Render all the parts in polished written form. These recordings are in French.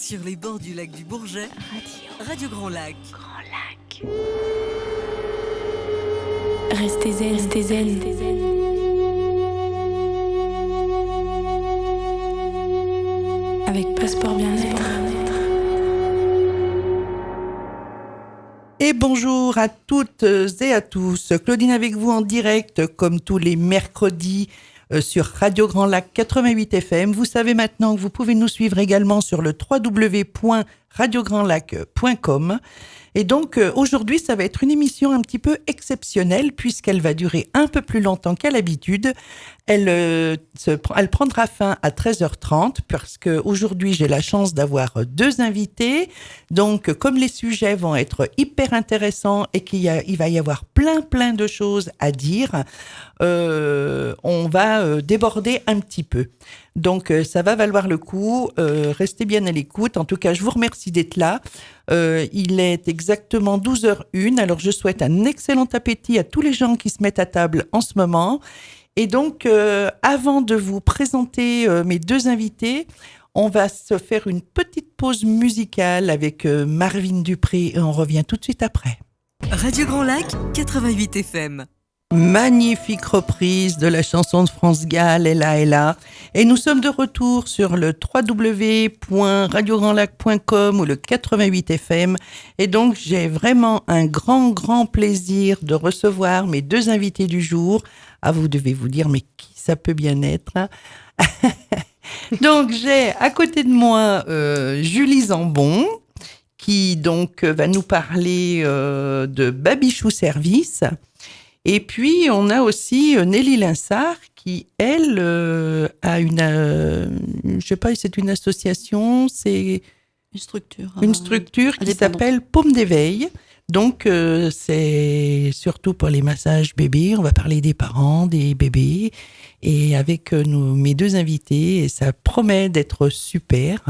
Sur les bords du lac du Bourget, Radio Grand Lac. Restez zen, restez zen. Avec Passeport Bien-être. Et bonjour à toutes et à tous. Claudine avec vous en direct comme tous les mercredis sur Radio Grand Lac 88 FM. Vous savez maintenant que vous pouvez nous suivre également sur le www.radiograndlac.com. Et donc aujourd'hui, ça va être une émission un petit peu exceptionnelle puisqu'elle va durer un peu plus longtemps qu'à l'habitude. Elle prendra fin à 13h30 parce qu'aujourd'hui, j'ai la chance d'avoir deux invités. Donc, comme les sujets vont être hyper intéressants et il va y avoir plein de choses à dire, on va déborder un petit peu. Donc, ça va valoir le coup. Restez bien à l'écoute. En tout cas, je vous remercie d'être là. Il est exactement 12h01. Alors, je souhaite un excellent appétit à tous les gens qui se mettent à table en ce moment. Et donc, avant de vous présenter mes deux invités, on va se faire une petite pause musicale avec Marvin Dupré et on revient tout de suite après. Radio Grand Lac, 88 FM. Magnifique reprise de la chanson de France Gall, Ella Ella. Et nous sommes de retour sur le www.radiograndlac.com ou le 88 FM. Et donc, j'ai vraiment un grand plaisir de recevoir mes deux invités du jour. Ah, vous devez vous dire, mais qui ça peut bien être, hein? Donc, j'ai à côté de moi Julie Zambon, qui donc va nous parler de Babichou Service. Et puis, on a aussi Nelly Linsart qui, elle, a je sais pas, c'est une association, c'est une structure qui s'appelle Paume d'éveil. Donc, c'est surtout pour les massages bébés. On va parler des parents, des bébés. Et avec mes deux invités, et ça promet d'être super.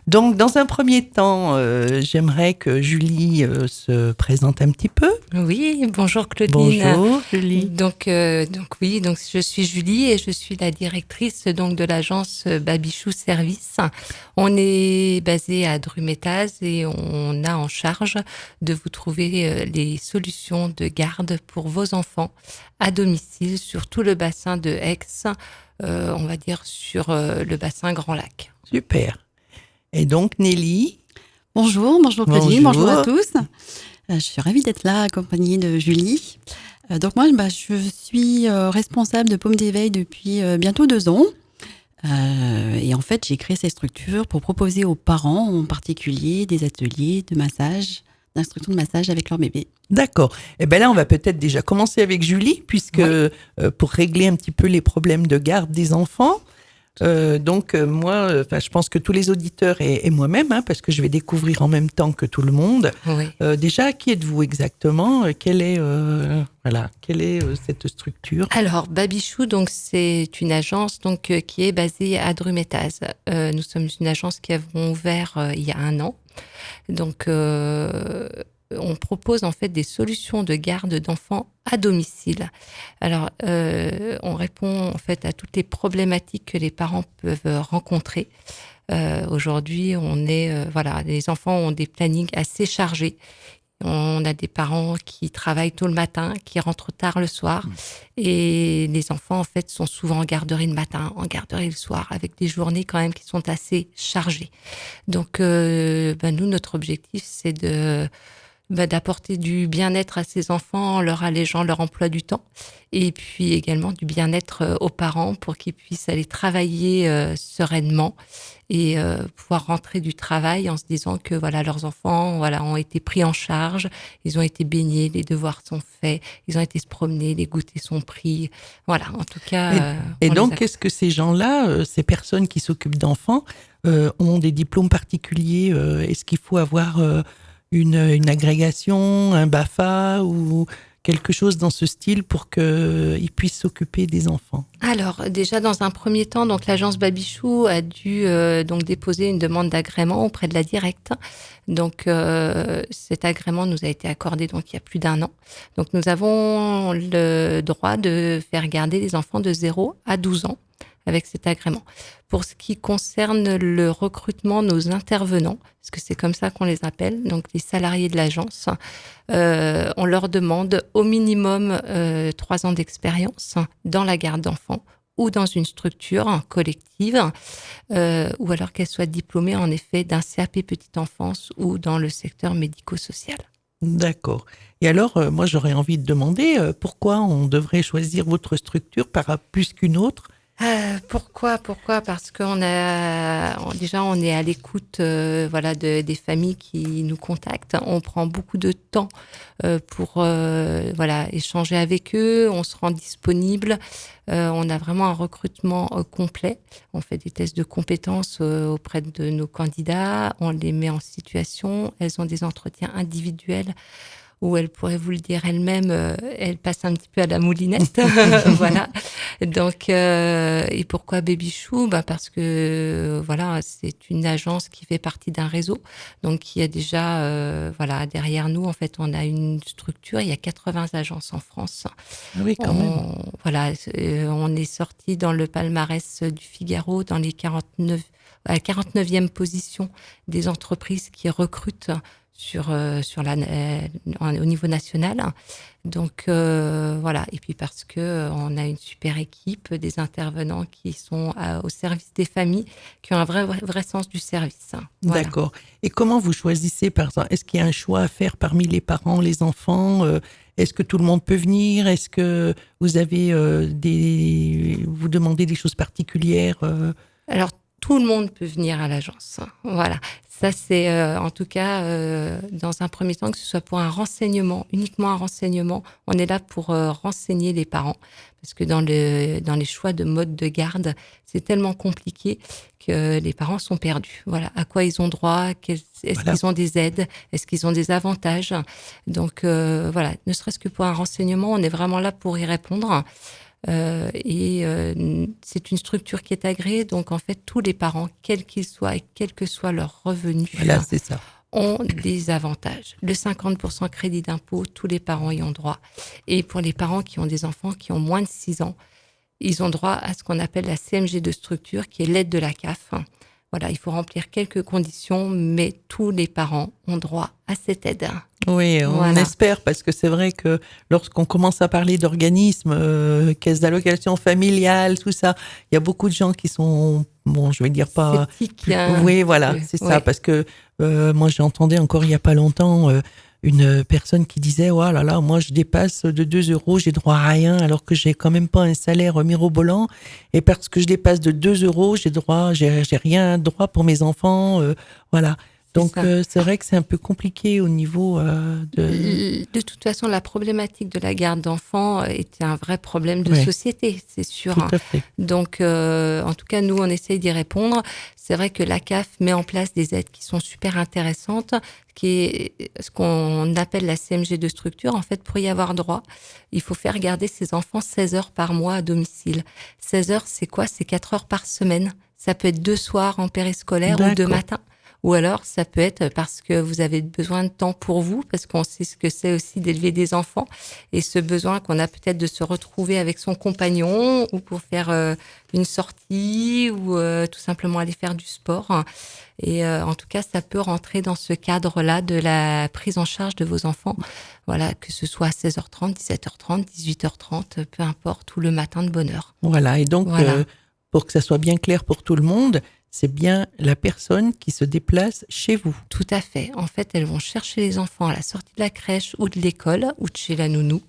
Donc, dans un premier temps, j'aimerais que Julie se présente un petit peu. Oui, bonjour Claudine. Bonjour Julie. Donc je suis Julie et je suis la directrice donc de l'agence Babichou Service. On est basé à Drumettaz et on a en charge de vous trouver les solutions de garde pour vos enfants à domicile sur tout le bassin de Aix, on va dire sur le bassin Grand Lac. Super. Et donc Nelly. Bonjour Claudine, bonjour à tous. Je suis ravie d'être là, accompagnée de Julie. Donc moi, je suis responsable de Paume d'éveil depuis bientôt 2 ans. Et en fait, j'ai créé cette structure pour proposer aux parents, en particulier, des ateliers de massage, d'instruction de massage avec leur bébé. D'accord. Et bien là, on va peut-être déjà commencer avec Julie, puisque pour régler un petit peu les problèmes de garde des enfants. Moi, je pense que tous les auditeurs et moi-même, parce que je vais découvrir en même temps que tout le monde. Oui. Déjà, qui êtes-vous exactement? Quelle est cette structure? Alors, Babichou, donc c'est une agence donc qui est basée à Drumettaz. Nous sommes une agence qui avons ouvert il y a 1 an. Donc, on propose en fait des solutions de garde d'enfants à domicile. Alors, on répond en fait à toutes les problématiques que les parents peuvent rencontrer. Aujourd'hui, les enfants ont des plannings assez chargés. On a des parents qui travaillent tôt le matin, qui rentrent tard le soir. Et les enfants, en fait, sont souvent en garderie le matin, en garderie le soir, avec des journées quand même qui sont assez chargées. Donc, nous, notre objectif, c'est d'apporter du bien-être à ces enfants en leur allégeant leur emploi du temps et puis également du bien-être aux parents pour qu'ils puissent aller travailler sereinement et pouvoir rentrer du travail en se disant que leurs enfants ont été pris en charge, ils ont été baignés, les devoirs sont faits, ils ont été se promener, les goûters sont pris. Voilà, en tout cas. Et donc, est-ce que ces gens-là, ces personnes qui s'occupent d'enfants, ont des diplômes particuliers? Est-ce qu'il faut avoir une agrégation, un BAFA ou quelque chose dans ce style pour qu'ils puissent s'occuper des enfants? Alors, déjà, dans un premier temps, donc l'agence Babichou a dû donc déposer une demande d'agrément auprès de la Directe. Donc, cet agrément nous a été accordé donc il y a plus d'1 an. Donc, nous avons le droit de faire garder les enfants de 0 à 12 ans avec cet agrément. Pour ce qui concerne le recrutement, nos intervenants, parce que c'est comme ça qu'on les appelle, donc les salariés de l'agence, on leur demande au minimum 3 ans d'expérience dans la garde d'enfants ou dans une structure collective, ou alors qu'elles soient diplômées en effet d'un CAP petite enfance ou dans le secteur médico-social. D'accord. Et alors, moi, j'aurais envie de demander pourquoi on devrait choisir votre structure plus qu'une autre. Pourquoi Parce qu'on on est à l'écoute des familles qui nous contactent. On prend beaucoup de temps pour échanger avec eux. On se rend disponible. On a vraiment un recrutement complet. On fait des tests de compétences auprès de nos candidats. On les met en situation. Elles ont des entretiens individuels où elle pourrait vous le dire elle-même, elle passe un petit peu à la moulinette. Voilà. Donc, et pourquoi Baby Chou? Parce que, c'est une agence qui fait partie d'un réseau. Donc, qui a déjà, derrière nous, en fait, on a une structure. Il y a 80 agences en France. Oui, quand même. On est sorti dans le palmarès du Figaro dans les 49e position des entreprises qui recrutent au niveau national. Donc et puis parce que on a une super équipe, des intervenants qui sont au service des familles, qui ont un vrai sens du service. Voilà. D'accord. Et comment vous choisissez, par exemple, est-ce qu'il y a un choix à faire parmi les parents, les enfants? Est-ce que tout le monde peut venir? Est-ce que vous avez vous demandez des choses particulières? Alors, tout le monde peut venir à l'agence. Voilà. Ça, c'est en tout cas, dans un premier temps, que ce soit pour un renseignement, uniquement un renseignement. On est là pour renseigner les parents. Parce que dans les choix de mode de garde, c'est tellement compliqué que les parents sont perdus. Voilà. À quoi ils ont droit? Est-ce qu'ils ont des aides? Est-ce qu'ils ont des avantages? Donc, ne serait-ce que pour un renseignement, on est vraiment là pour y répondre. C'est une structure qui est agréée, donc en fait tous les parents, quels qu'ils soient et quel que soit leur revenu, c'est ça, ont des avantages. Le 50% crédit d'impôt, tous les parents y ont droit. Et pour les parents qui ont des enfants qui ont moins de 6 ans, ils ont droit à ce qu'on appelle la CMG de structure, qui est l'aide de la CAF. Voilà, il faut remplir quelques conditions, mais tous les parents ont droit à cette aide. Oui, on espère, parce que c'est vrai que lorsqu'on commence à parler d'organismes, caisse d'allocation familiale, tout ça, il y a beaucoup de gens qui sont, je vais dire pas... Sceptiques. Oui, voilà, c'est ça, parce que moi j'ai entendu encore il y a pas longtemps une personne qui disait « Oh là là, moi je dépasse de 2 €, j'ai droit à rien alors que j'ai quand même pas un salaire mirobolant. Et parce que je dépasse de 2 €, j'ai rien droit pour mes enfants. » Voilà. Donc, c'est vrai que c'est un peu compliqué au niveau de... De toute façon, la problématique de la garde d'enfants était un vrai problème de société, c'est sûr. Tout à fait. Donc, en tout cas, nous, on essaye d'y répondre. C'est vrai que la CAF met en place des aides qui sont super intéressantes, qui est ce qu'on appelle la CMG de structure. En fait, pour y avoir droit, il faut faire garder ses enfants 16 heures par mois à domicile. 16 heures, c'est quoi? C'est 4 heures par semaine. Ça peut être 2 soirs en périscolaire ou 2 matins. Ou alors, ça peut être parce que vous avez besoin de temps pour vous, parce qu'on sait ce que c'est aussi d'élever des enfants, et ce besoin qu'on a peut-être de se retrouver avec son compagnon, ou pour faire une sortie, ou tout simplement aller faire du sport. Et en tout cas, ça peut rentrer dans ce cadre-là de la prise en charge de vos enfants. Voilà, que ce soit à 16h30, 17h30, 18h30, peu importe, ou le matin de bonne heure. Voilà, et donc, pour que ça soit bien clair pour tout le monde, c'est bien la personne qui se déplace chez vous. Tout à fait. En fait, elles vont chercher les enfants à la sortie de la crèche ou de l'école ou de chez la nounou,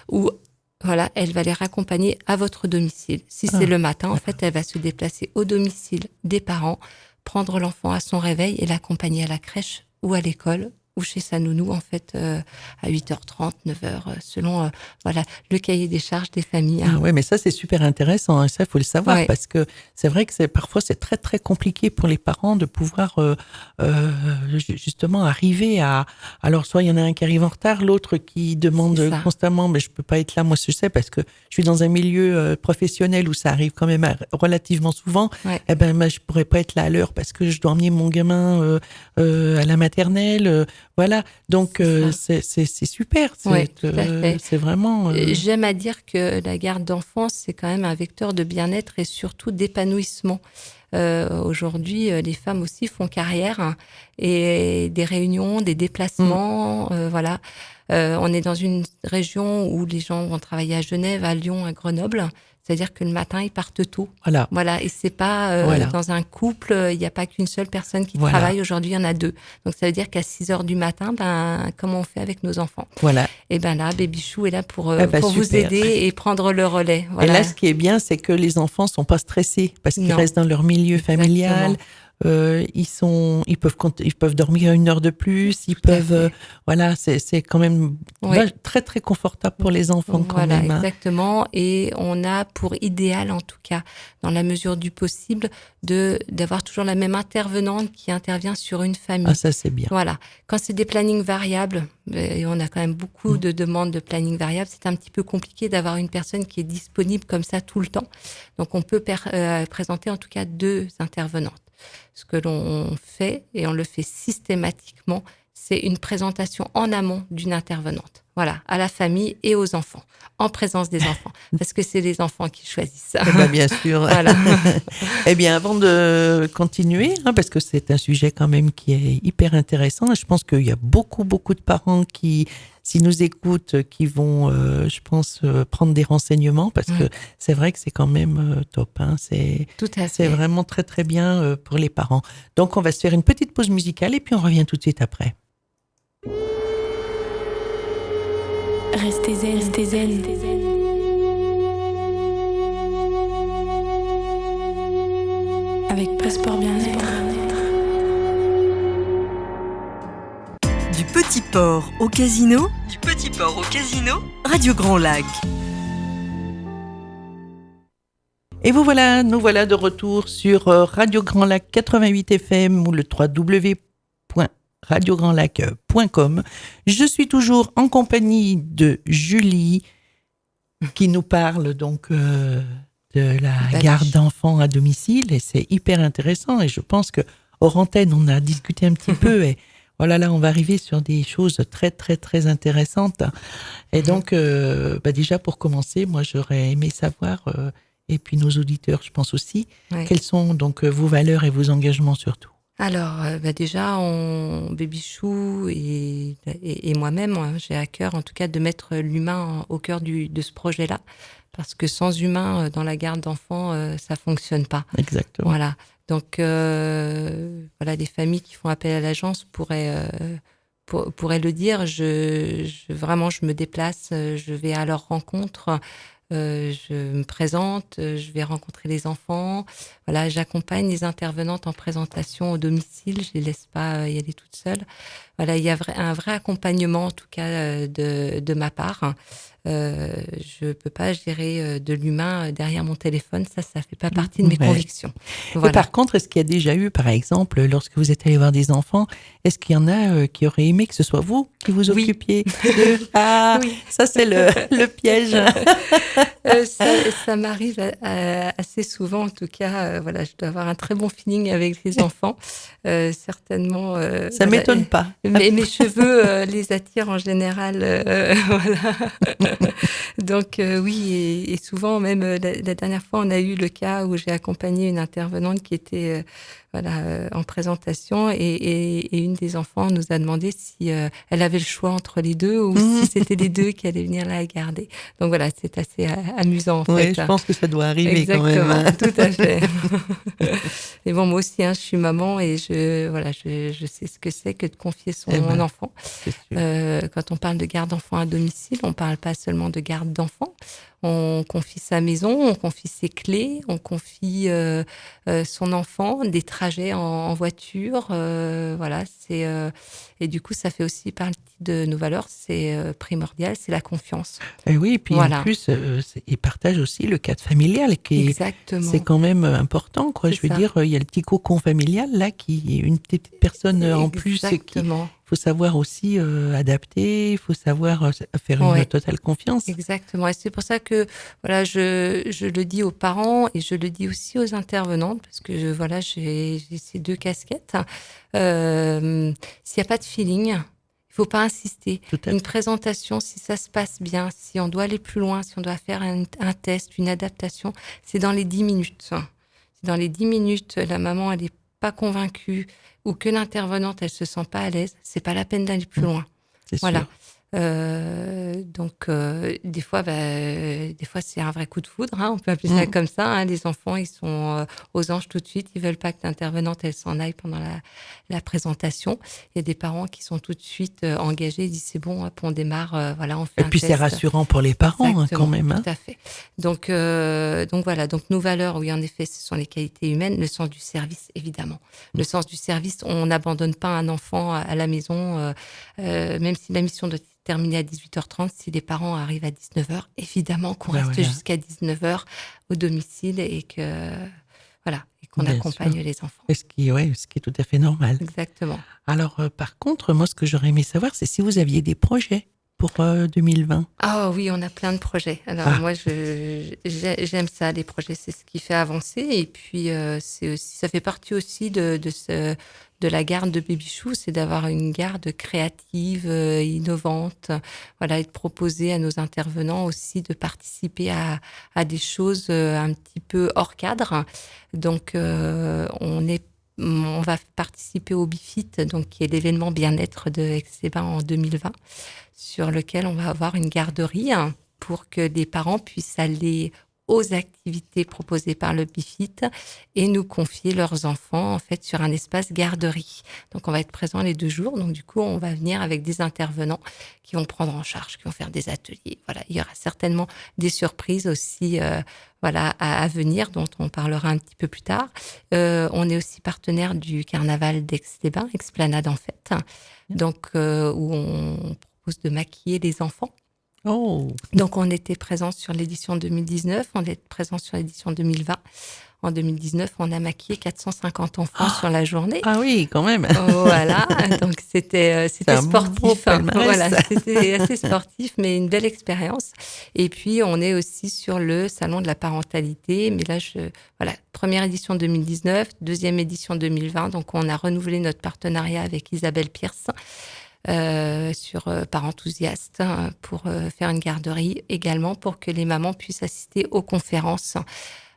ou elle va les raccompagner à votre domicile. Si c'est le matin, en fait, elle va se déplacer au domicile des parents, prendre l'enfant à son réveil et l'accompagner à la crèche ou à l'école ou chez sa nounou, en fait, à 8h30, 9h, selon le cahier des charges des familles. Ah ouais, mais ça, c'est super intéressant. Hein. Ça, il faut le savoir, parce que c'est vrai que parfois, c'est très, très compliqué pour les parents de pouvoir justement arriver à... Alors, soit il y en a un qui arrive en retard, l'autre qui demande constamment, mais je peux pas être là, moi, je sais, parce que je suis dans un milieu professionnel où ça arrive quand même relativement souvent. Eh ben, moi, je pourrais pas être là à l'heure parce que je dois emmener mon gamin à la maternelle. Voilà, donc c'est super. Oui, tout à fait. C'est vraiment. J'aime à dire que la garde d'enfants, c'est quand même un vecteur de bien-être et surtout d'épanouissement. Aujourd'hui, les femmes aussi font carrière, hein, et des réunions, des déplacements, voilà. On est dans une région où les gens vont travailler à Genève, à Lyon, à Grenoble. C'est-à-dire que le matin, ils partent tôt. Voilà. Et c'est pas dans un couple, il n'y a pas qu'une seule personne qui travaille. Aujourd'hui, il y en a 2. Donc, ça veut dire qu'à 6h du matin, comment on fait avec nos enfants? Voilà. Et là, Babychou est là pour vous aider et prendre le relais. Voilà. Et là, ce qui est bien, c'est que les enfants sont pas stressés parce qu'ils restent dans leur milieu familial. Ils peuvent dormir 1 heure de plus, ils peuvent c'est quand même très très confortable pour les enfants quand même. Exactement. Et on a pour idéal, en tout cas dans la mesure du possible, d'avoir toujours la même intervenante qui intervient sur une famille. Ah, ça c'est bien. Voilà. Quand c'est des plannings variables, et on a quand même beaucoup de demandes de planning variables, c'est un petit peu compliqué d'avoir une personne qui est disponible comme ça tout le temps. Donc on peut présenter en tout cas 2 intervenantes. Ce que l'on fait, et on le fait systématiquement, c'est une présentation en amont d'une intervenante. Voilà, à la famille et aux enfants, en présence des enfants, parce que c'est les enfants qui choisissent. Bien sûr. Voilà. Eh bien, avant de continuer, parce que c'est un sujet quand même qui est hyper intéressant, je pense qu'il y a beaucoup de parents qui, s'ils nous écoutent, qui vont, je pense, prendre des renseignements, parce que c'est vrai que c'est quand même top. C'est vraiment très très bien pour les parents. Donc, on va se faire une petite pause musicale et puis on revient tout de suite après. Restez zen. Avec Passeport Bien-être. Du Petit Port au Casino, Radio Grand Lac. Et nous voilà de retour sur Radio Grand Lac 88 FM ou le www.radiograndlac.com. Je suis toujours en compagnie de Julie qui nous parle donc de la garde d'enfants à domicile, et c'est hyper intéressant, et je pense que hors antenne on a discuté un petit peu, et voilà, là on va arriver sur des choses très très très intéressantes. Et donc déjà pour commencer, moi j'aurais aimé savoir, et puis nos auditeurs je pense aussi, quelles sont donc vos valeurs et vos engagements surtout. Alors, déjà, Babychou et moi-même, j'ai à cœur, en tout cas, de mettre l'humain au cœur de ce projet-là, parce que sans humain dans la garde d'enfants, ça fonctionne pas. Exactement. Voilà. Donc, des familles qui font appel à l'agence pourraient le dire. Vraiment, je me déplace, je vais à leur rencontre. Je me présente, je vais rencontrer les enfants. Voilà, j'accompagne les intervenantes en présentation au domicile. Je les laisse pas y aller toutes seules. Voilà, il y a un vrai accompagnement, en tout cas, de ma part. Je peux pas gérer de l'humain derrière mon téléphone. Ça fait pas partie de mes convictions. Voilà. Et par contre, est-ce qu'il y a déjà eu, par exemple, lorsque vous êtes allé voir des enfants, est-ce qu'il y en a qui auraient aimé que ce soit vous qui vous occupiez de... Ah, ça c'est le piège. Ça m'arrive assez souvent, en tout cas. Je dois avoir un très bon feeling avec les enfants. Certainement. Ça m'étonne pas. Mais mes cheveux les attirent en général. Voilà. Donc oui, et souvent même la dernière fois, on a eu le cas où j'ai accompagné une intervenante qui était en présentation, et une des enfants nous a demandé si elle avait le choix entre les deux, ou si c'était les deux qui allaient venir la garder. Donc voilà, c'est assez amusant en fait. Oui, je pense que ça doit arriver. Exactement, quand même. Tout à fait. Mais bon, moi aussi, je suis maman, et je sais ce que c'est que de confier son enfant. Quand on parle de garde d'enfants à domicile, on parle pas seulement de garde d'enfants. On confie sa maison, on confie ses clés, on confie son enfant, des trajets en voiture. Et du coup, ça fait aussi partie de nos valeurs. C'est primordial, c'est la confiance. Et oui, et puis en plus, ils partagent aussi le cadre familial, c'est quand même important, quoi. Je veux dire, il y a le petit cocon familial là, qui est une petite personne en plus. Exactement. Il faut savoir aussi adapter, il faut savoir faire une totale confiance. Exactement. Et c'est pour ça que je le dis aux parents, et je le dis aussi aux intervenantes, parce que j'ai ces 2 casquettes. S'il n'y a pas de feeling, faut pas insister. Tout à Une fait. présentation, si ça se passe bien, si on doit aller plus loin, si on doit faire un test, une adaptation, c'est dans les 10 minutes. C'est dans les 10 minutes, la maman, elle est pas convaincue ou que l'intervenante, elle se sent pas à l'aise, c'est pas la peine d'aller plus loin. C'est Voilà. sûr. Donc des fois c'est un vrai coup de foudre, hein, on peut appeler ça comme ça, hein. Les enfants, ils sont aux anges tout de suite, ils veulent pas que l'intervenante elle s'en aille pendant la présentation. Il y a des parents qui sont tout de suite engagés, ils disent c'est bon, hop, on démarre, voilà, on fait Et un puis test. c'est rassurant pour les parents, hein, Exactement, quand même. Hein. tout à fait. Donc voilà, donc nos valeurs, oui, en effet, ce sont les qualités humaines, le sens du service, évidemment. Le sens du service, on n'abandonne pas un enfant à la maison, même si la mission doit terminer à 18h30, si les parents arrivent à 19h, évidemment qu'on Ben reste voilà. jusqu'à 19h au domicile et qu'on Bien accompagne sûr. les enfants. Ce qui est tout à fait normal. Exactement. Alors, par contre, moi, ce que j'aurais aimé savoir, c'est si vous aviez des projets pour 2020. Ah oui, on a plein de projets. Alors moi, j'aime ça, les projets, c'est ce qui fait avancer. Et puis, c'est aussi, ça fait partie aussi de la garde de Babychou, c'est d'avoir une garde créative, innovante, voilà, et de proposer à nos intervenants aussi de participer à des choses un petit peu hors cadre. Donc, on va participer au BIFIT, donc qui est l'événement bien-être de Aix-les-Bains en 2020, sur lequel on va avoir une garderie pour que les parents puissent aller aux activités proposées par le BIFIT et nous confier leurs enfants en fait sur un espace garderie. Donc on va être présent les 2 jours. Donc du coup on va venir avec des intervenants qui vont prendre en charge, qui vont faire des ateliers. Voilà, il y aura certainement des surprises aussi à venir dont on parlera un petit peu plus tard. On est aussi partenaire du carnaval d'Aix-les-Bains, Explanade en fête, donc où on propose de maquiller les enfants. Oh, Donc, on était présent sur l'édition 2019, on est présent sur l'édition 2020. En 2019, on a maquillé 450 enfants sur la journée. ah oui, quand même. Voilà, donc c'était un beau sportif. palmarès. Voilà, c'était assez sportif, mais une belle expérience. Et puis, on est aussi sur le salon de la parentalité. Mais là, première édition 2019, deuxième édition 2020. Donc, on a renouvelé notre partenariat avec Isabelle Pierce. Sur Par Enthousiaste pour faire une garderie également pour que les mamans puissent assister aux conférences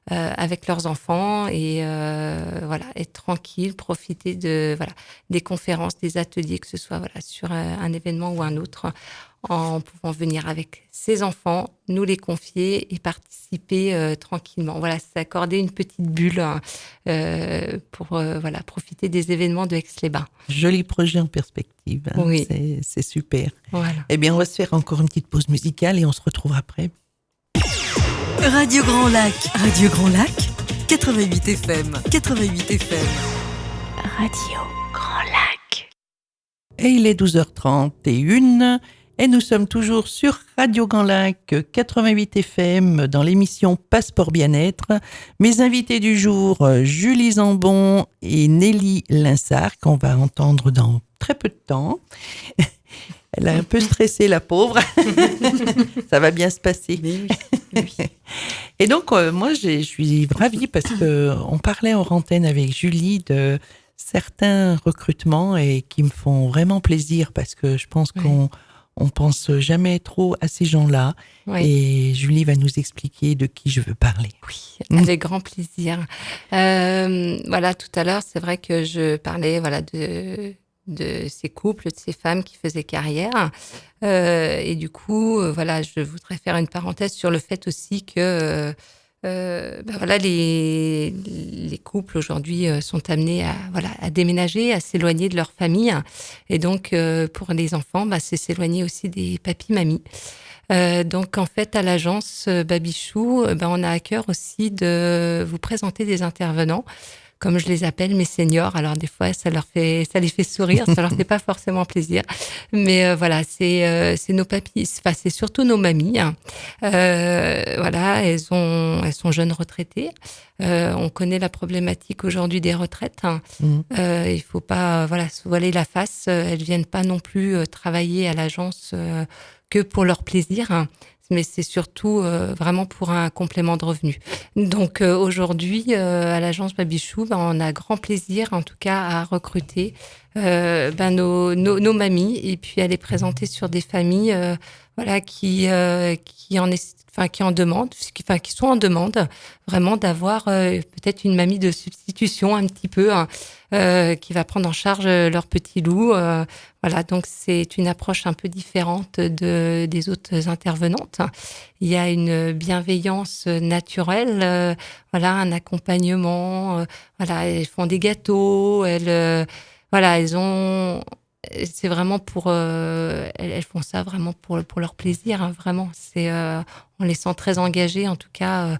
avec leurs enfants et être tranquille, profiter des conférences, des ateliers, que ce soit sur un événement ou un autre, en pouvant venir avec ses enfants, nous les confier et participer tranquillement. Voilà, s'accorder une petite bulle pour profiter des événements de Aix-les-Bains. Joli projet en perspective. Hein. Oui. C'est super. Voilà. Eh bien, on va se faire encore une petite pause musicale et on se retrouve après. Radio Grand Lac. Radio Grand Lac. 88 FM. 88 FM. Radio Grand Lac. Et il est 12h31 et nous sommes toujours sur Radio Grand Lac 88 FM dans l'émission Passeport Bien-être. Mes invités du jour, Julie Zambon et Nelly Linsart, qu'on va entendre dans très peu de temps. Elle a un peu stressé, la pauvre. Ça va bien se passer. Mais oui. Et donc, moi, je suis ravie parce qu'on parlait en antenne avec Julie de certains recrutements et qui me font vraiment plaisir parce que je pense qu'on pense jamais trop à ces gens-là. Oui. Et Julie va nous expliquer de qui je veux parler. Oui, avec grand plaisir. Tout à l'heure, c'est vrai que je parlais de ces couples, de ces femmes qui faisaient carrière. Et du coup, je voudrais faire une parenthèse sur le fait aussi que les couples aujourd'hui sont amenés à déménager, à s'éloigner de leur famille. Et donc, pour les enfants, c'est s'éloigner aussi des papis-mamies. Donc, en fait, à l'agence Babychou, on a à cœur aussi de vous présenter des intervenants, comme je les appelle, mes seniors. Alors, des fois, ça les fait sourire, ça leur fait pas forcément plaisir. Mais c'est nos papis, c'est surtout nos mamies. Elles sont jeunes retraitées. On connaît la problématique aujourd'hui des retraites. Il faut pas, se voiler la face. Elles viennent pas non plus travailler à l'agence que pour leur plaisir. Mais c'est surtout vraiment pour un complément de revenus. Donc aujourd'hui, à l'agence Babychou, on a grand plaisir, en tout cas, à recruter nos mamies, et puis aller présenter sur des familles qui en demandent, qui sont en demande vraiment d'avoir peut-être une mamie de substitution un petit peu, qui va prendre en charge leur petit loup. Donc c'est une approche un peu différente des autres intervenantes. Il y a une bienveillance naturelle, un accompagnement. Elles font des gâteaux, c'est vraiment elles font ça vraiment pour leur plaisir, hein, vraiment. On les sent très engagées, en tout cas,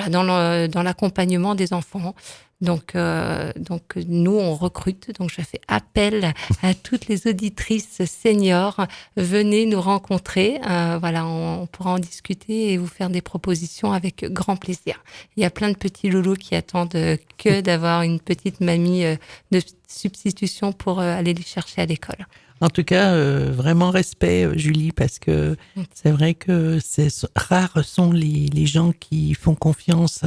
dans l'accompagnement des enfants. Donc nous, on recrute. Donc, je fais appel à toutes les auditrices seniors. Venez nous rencontrer. On pourra en discuter et vous faire des propositions avec grand plaisir. Il y a plein de petits loulous qui attendent que d'avoir une petite mamie de substitution pour aller les chercher à l'école. En tout cas, vraiment respect, Julie, parce que c'est vrai que rares sont les gens qui font confiance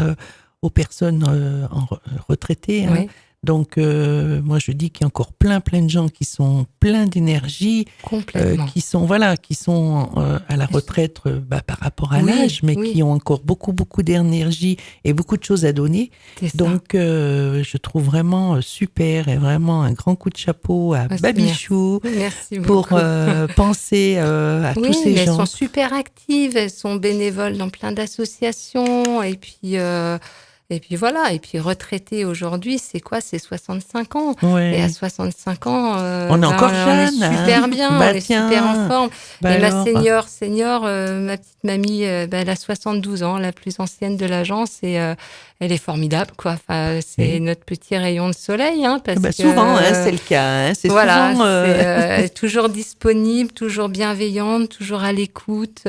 aux personnes retraitées. Hein. Oui. Donc, moi, je dis qu'il y a encore plein de gens qui sont pleins d'énergie, qui sont à la retraite par rapport à l'âge, mais qui ont encore beaucoup d'énergie et beaucoup de choses à donner. Donc, je trouve vraiment super et vraiment un grand coup de chapeau à Babichou pour penser à tous ces gens. Elles sont super actives, elles sont bénévoles dans plein d'associations et puis retraité aujourd'hui, c'est quoi? C'est 65 ans. Ouais. Et à 65 ans, on est encore on jeune. est super bien, on est super en forme. Et ma senior, ma petite mamie, elle a 72 ans, la plus ancienne de l'agence, et elle est formidable, quoi. Enfin, c'est notre petit rayon de soleil, hein, parce que souvent, c'est le cas. Hein, c'est souvent, toujours disponible, toujours bienveillante, toujours à l'écoute.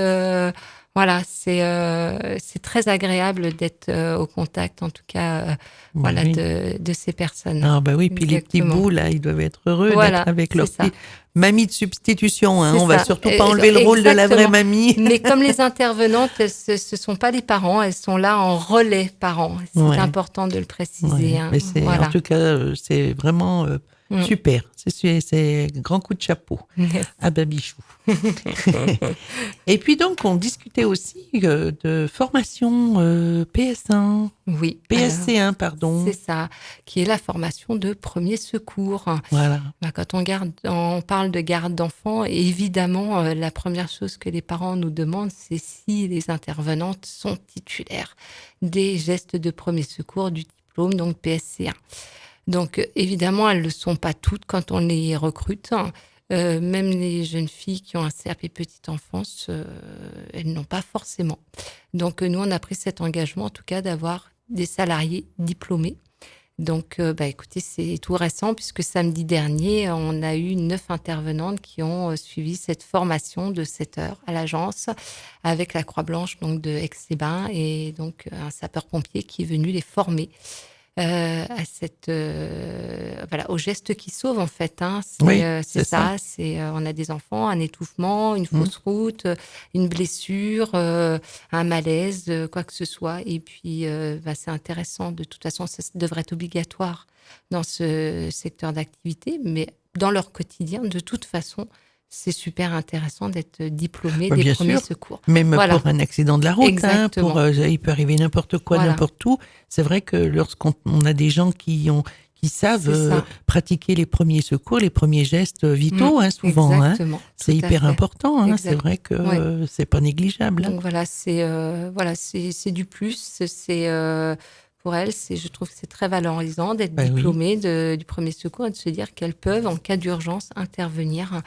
C'est très agréable d'être au contact, en tout cas, de ces personnes. Ah oui, puis les petits bouts, là, ils doivent être heureux d'être avec leur petite mamie de substitution. Hein. On va surtout pas enlever le rôle de la vraie mamie. Mais comme les intervenantes, ce sont pas les parents, elles sont là en relais parents. C'est important de le préciser. Ouais. Hein. Mais en tout cas, c'est vraiment super. C'est un grand coup de chapeau à Babichou. Et puis donc, on discutait aussi de formation PS1. Oui. PSC1, pardon. C'est ça, qui est la formation de premier secours. Voilà. Quand on parle de garde d'enfants, évidemment, la première chose que les parents nous demandent, c'est si les intervenantes sont titulaires des gestes de premier secours du diplôme, donc PSC1. Donc, évidemment, elles ne le sont pas toutes quand on les recrute. Même les jeunes filles qui ont un CAP petite enfance, elles n'ont pas forcément. Donc, nous, on a pris cet engagement, en tout cas, d'avoir des salariés diplômés. Donc, écoutez, c'est tout récent, puisque samedi dernier, on a eu 9 intervenantes qui ont suivi cette formation de 7 heures à l'agence, avec la Croix-Blanche donc de Aix-les-Bains, et donc un sapeur-pompier qui est venu les former. Au geste qui sauve, en fait. Hein. C'est ça. On a des enfants, un étouffement, une fausse route, une blessure, un malaise, quoi que ce soit. Et puis, c'est intéressant. De toute façon, ça devrait être obligatoire dans ce secteur d'activité. Mais dans leur quotidien, de toute façon, c'est super intéressant d'être diplômé des premiers secours. Même pour un accident de la route, il peut arriver n'importe quoi, n'importe où. C'est vrai que lorsqu'on a des gens qui savent pratiquer les premiers secours, les premiers gestes vitaux, souvent. Exactement. C'est hyper important. Hein. C'est vrai que c'est pas négligeable. Donc c'est du plus. Pour elles, je trouve que c'est très valorisant d'être diplômée du premier secours et de se dire qu'elles peuvent, en cas d'urgence, intervenir,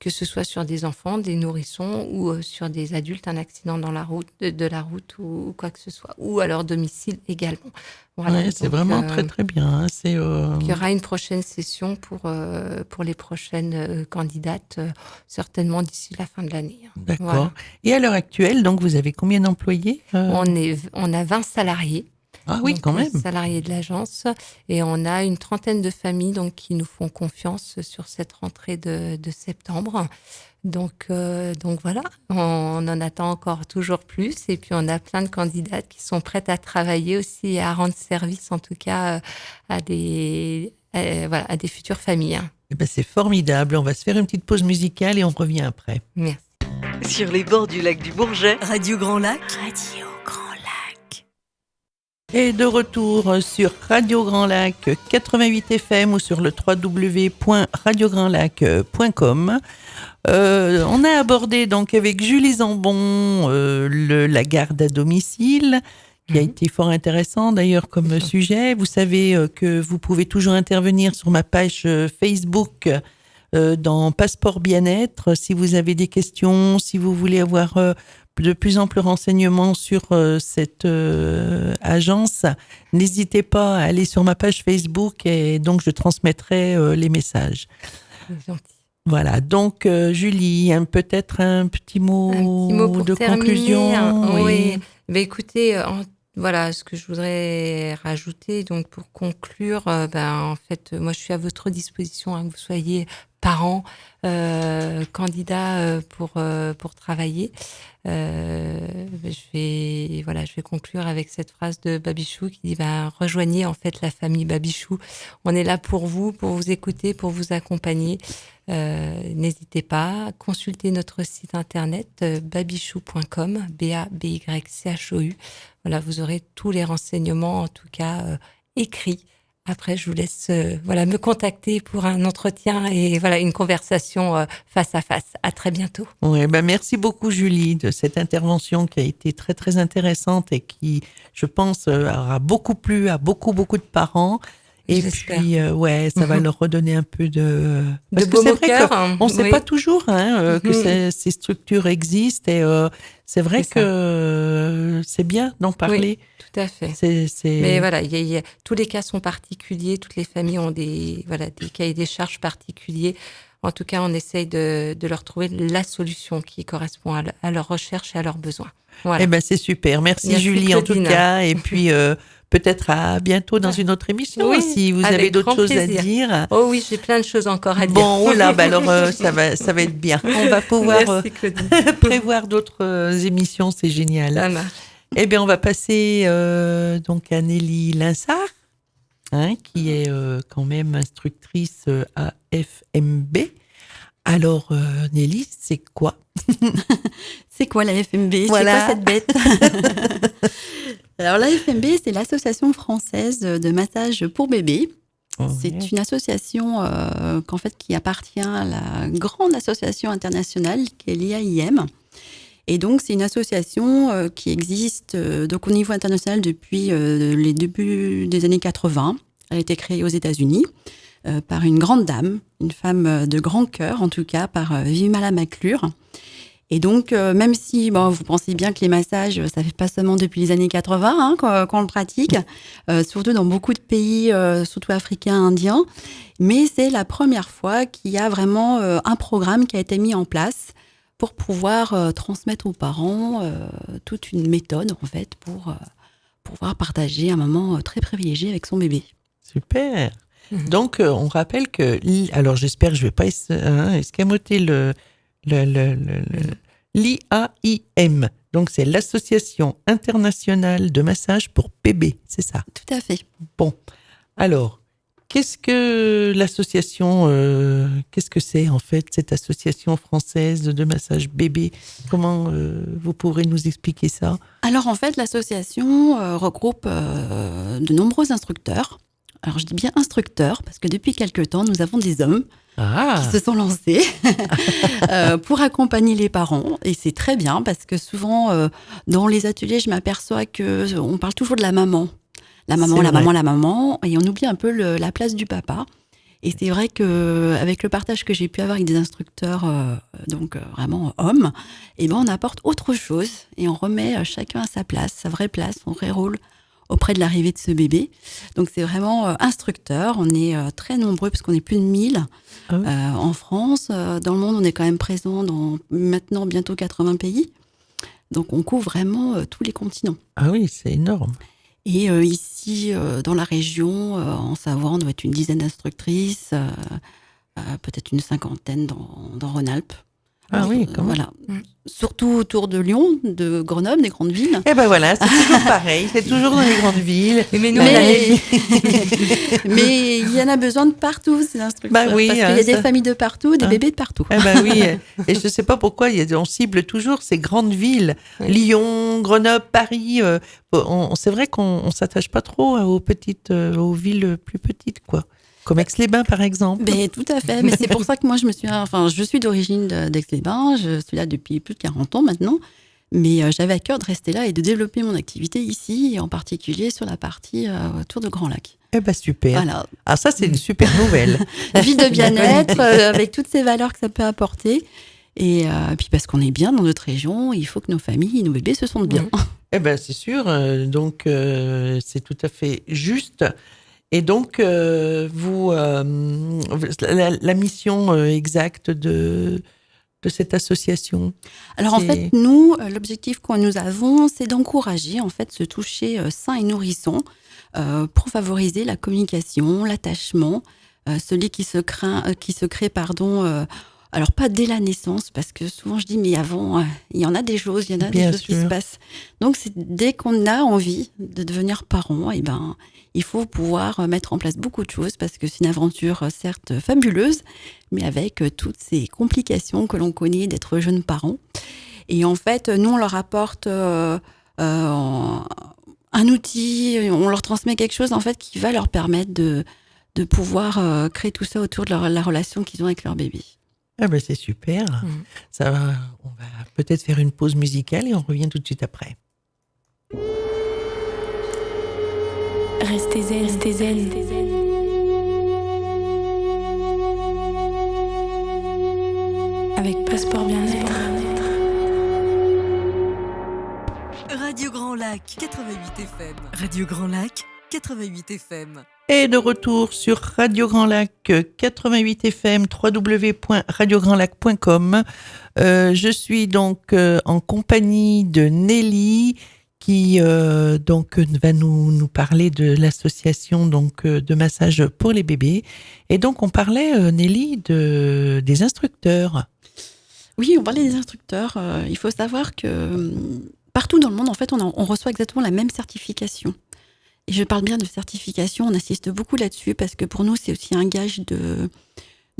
que ce soit sur des enfants, des nourrissons ou sur des adultes, un accident dans la route, de la route ou quoi que ce soit, ou à leur domicile également. Voilà, c'est vraiment très très bien. Hein. Il y aura une prochaine session pour les prochaines candidates, certainement d'ici la fin de l'année. D'accord. Voilà. Et à l'heure actuelle, donc vous avez combien d'employés On a 20 salariés. Ah oui, quand même. Salariés de l'agence, et on a une trentaine de familles donc qui nous font confiance sur cette rentrée de septembre. Donc voilà, on en attend encore toujours plus, et puis on a plein de candidates qui sont prêtes à travailler aussi et à rendre service, en tout cas à des futures familles. Eh ben, c'est formidable. On va se faire une petite pause musicale et on revient après. Merci. Sur les bords du lac du Bourget, Radio Grand Lac. Radio Grand Lac. Et de retour sur Radio Grand Lac 88 FM ou sur le www.radiograndlac.com. On a abordé donc avec Julie Zambon la garde à domicile, qui a été fort intéressant d'ailleurs comme sujet. Vous savez que vous pouvez toujours intervenir sur ma page Facebook dans Passeport Bien-être. Si vous avez des questions, si vous voulez avoir de plus amples renseignements sur cette agence, n'hésitez pas à aller sur ma page Facebook et donc je transmettrai les messages. C'est gentil. Voilà, donc Julie, peut-être un petit mot pour de terminer. conclusion. Oui. Mais écoutez, voilà ce que je voudrais rajouter. Donc pour conclure, en fait, moi je suis à votre disposition, que vous soyez parents, candidats pour travailler. Je vais conclure avec cette phrase de Babichou qui dit rejoignez en fait la famille Babichou. On est là pour vous écouter, pour vous accompagner. N'hésitez pas, consultez notre site internet babichou.com, BABYCHOU. Voilà, vous aurez tous les renseignements, en tout cas écrits. Après, je vous laisse me contacter pour un entretien et une conversation face à face. À très bientôt. Oui, merci beaucoup Julie de cette intervention qui a été très très intéressante et qui, je pense, aura beaucoup plu à beaucoup de parents. Et J'espère. puis, ça va leur redonner un peu de... Parce que baume c'est au vrai cœur, qu'on ne sait pas toujours que ces structures existent et c'est vrai que c'est bien d'en parler. Oui, tout à fait. C'est... Mais voilà, tous les cas sont particuliers, toutes les familles ont des cahiers des charges particuliers. En tout cas, on essaye de leur trouver la solution qui correspond à leurs recherches et à leurs besoins. Voilà. C'est super. Merci Julie Claudine. en tout cas. Et puis... peut-être à bientôt dans une autre émission, si vous avez d'autres choses à dire. Oh oui, j'ai plein de choses encore à dire. Bon, alors ça va être bien. On va pouvoir prévoir d'autres émissions, c'est génial. Ça marche. Eh bien, on va passer donc à Nelly Linsart, qui est quand même instructrice à FMB. Alors, Nelly, c'est quoi? C'est quoi la FMB? Voilà. C'est quoi cette bête? Alors la FMB, c'est l'Association française de massage pour bébés. C'est une association qui appartient à la grande association internationale qui est l'IAIM. Et donc c'est une association qui existe donc au niveau international depuis les débuts des années 80. Elle a été créée aux États-Unis par une grande dame, une femme de grand cœur en tout cas, par Vimala McClure. Et donc, même si vous pensez bien que les massages, ça fait pas seulement depuis les années 80 qu'on le pratique, surtout dans beaucoup de pays, surtout africains, indiens, mais c'est la première fois qu'il y a vraiment un programme qui a été mis en place pour pouvoir transmettre aux parents toute une méthode, en fait, pour pouvoir partager un moment très privilégié avec son bébé. Super. Donc, on rappelle que... Alors, j'espère que je ne vais pas escamoter l'IAIM. Donc, c'est l'Association internationale de massage pour bébés, c'est ça? Tout à fait. Bon, alors, qu'est-ce que l'association, qu'est-ce que c'est en fait, cette association française de massage bébé? Comment vous pourrez nous expliquer ça? Alors, en fait, l'association regroupe de nombreux instructeurs. Alors, je dis bien instructeurs, parce que depuis quelque temps, nous avons des hommes qui se sont lancés pour accompagner les parents. Et c'est très bien, parce que souvent, dans les ateliers, je m'aperçois qu'on parle toujours de la maman. La maman, et on oublie un peu la place du papa. Et c'est vrai qu'avec le partage que j'ai pu avoir avec des instructeurs, vraiment hommes, on apporte autre chose et on remet chacun à sa place, sa vraie place, son vrai rôle auprès de l'arrivée de ce bébé. Donc c'est vraiment instructeur. On est très nombreux parce qu'on est plus de 1000 en France. Dans le monde, on est quand même présent dans maintenant bientôt 80 pays. Donc on couvre vraiment tous les continents. Ah oui, c'est énorme. Et ici, dans la région, en Savoie, on doit être une dizaine d'instructrices, peut-être une cinquantaine dans Rhône-Alpes. Ah oui, quand même. Voilà. Surtout autour de Lyon, de Grenoble, des grandes villes. Eh ben voilà, c'est toujours pareil, c'est toujours dans les grandes villes. Mais nous, Mais il y en a besoin de partout, ces instructeurs. Bah oui, parce qu'il y a des familles de partout, des bébés de partout. Eh ben oui, et je ne sais pas pourquoi on cible toujours ces grandes villes, Lyon, Grenoble, Paris. C'est vrai qu'on ne s'attache pas trop aux villes plus petites, quoi. Comme Aix-les-Bains, par exemple. Mais tout à fait. Mais c'est pour ça que moi, je suis d'origine d'Aix-les-Bains. Je suis là depuis plus de 40 ans maintenant. Mais j'avais à cœur de rester là et de développer mon activité ici, et en particulier sur la partie autour de Grand Lac. Eh ben super. Voilà. Ah, ça, c'est une super nouvelle. Vie de bien-être, avec toutes ces valeurs que ça peut apporter. Et puis parce qu'on est bien dans notre région, il faut que nos familles, nos bébés se sentent bien. Eh ben c'est sûr. Donc, c'est tout à fait juste. Et donc, la mission exacte de cette association. Alors en fait, nous, l'objectif que nous avons, c'est d'encourager en fait ce toucher sain et nourrissant pour favoriser la communication, l'attachement, celui qui se crée, alors pas dès la naissance, parce que souvent je dis mais avant, il y en a des choses, qui se passent. Donc c'est dès qu'on a envie de devenir parent, et ben il faut pouvoir mettre en place beaucoup de choses, parce que c'est une aventure certes fabuleuse, mais avec toutes ces complications que l'on connaît d'être jeune parent. Et en fait, nous on leur apporte un outil, on leur transmet quelque chose en fait qui va leur permettre de pouvoir créer tout ça autour de la relation qu'ils ont avec leur bébé. Ah ben c'est super. Ça va, on va peut-être faire une pause musicale et on revient tout de suite après. Restez zen. Avec Passeport Bien-être. Radio Grand Lac 88 FM. Radio Grand Lac 88 FM. Et de retour sur Radio Grand Lac 88 FM, www.radiograndlac.com. Je suis donc en compagnie de Nelly qui donc va nous parler de l'association donc de massage pour les bébés. Et donc on parlait Nelly des instructeurs. Oui, on parlait des instructeurs. Il faut savoir que partout dans le monde en fait on reçoit exactement la même certification. Et je parle bien de certification, on insiste beaucoup là-dessus parce que pour nous, c'est aussi un gage de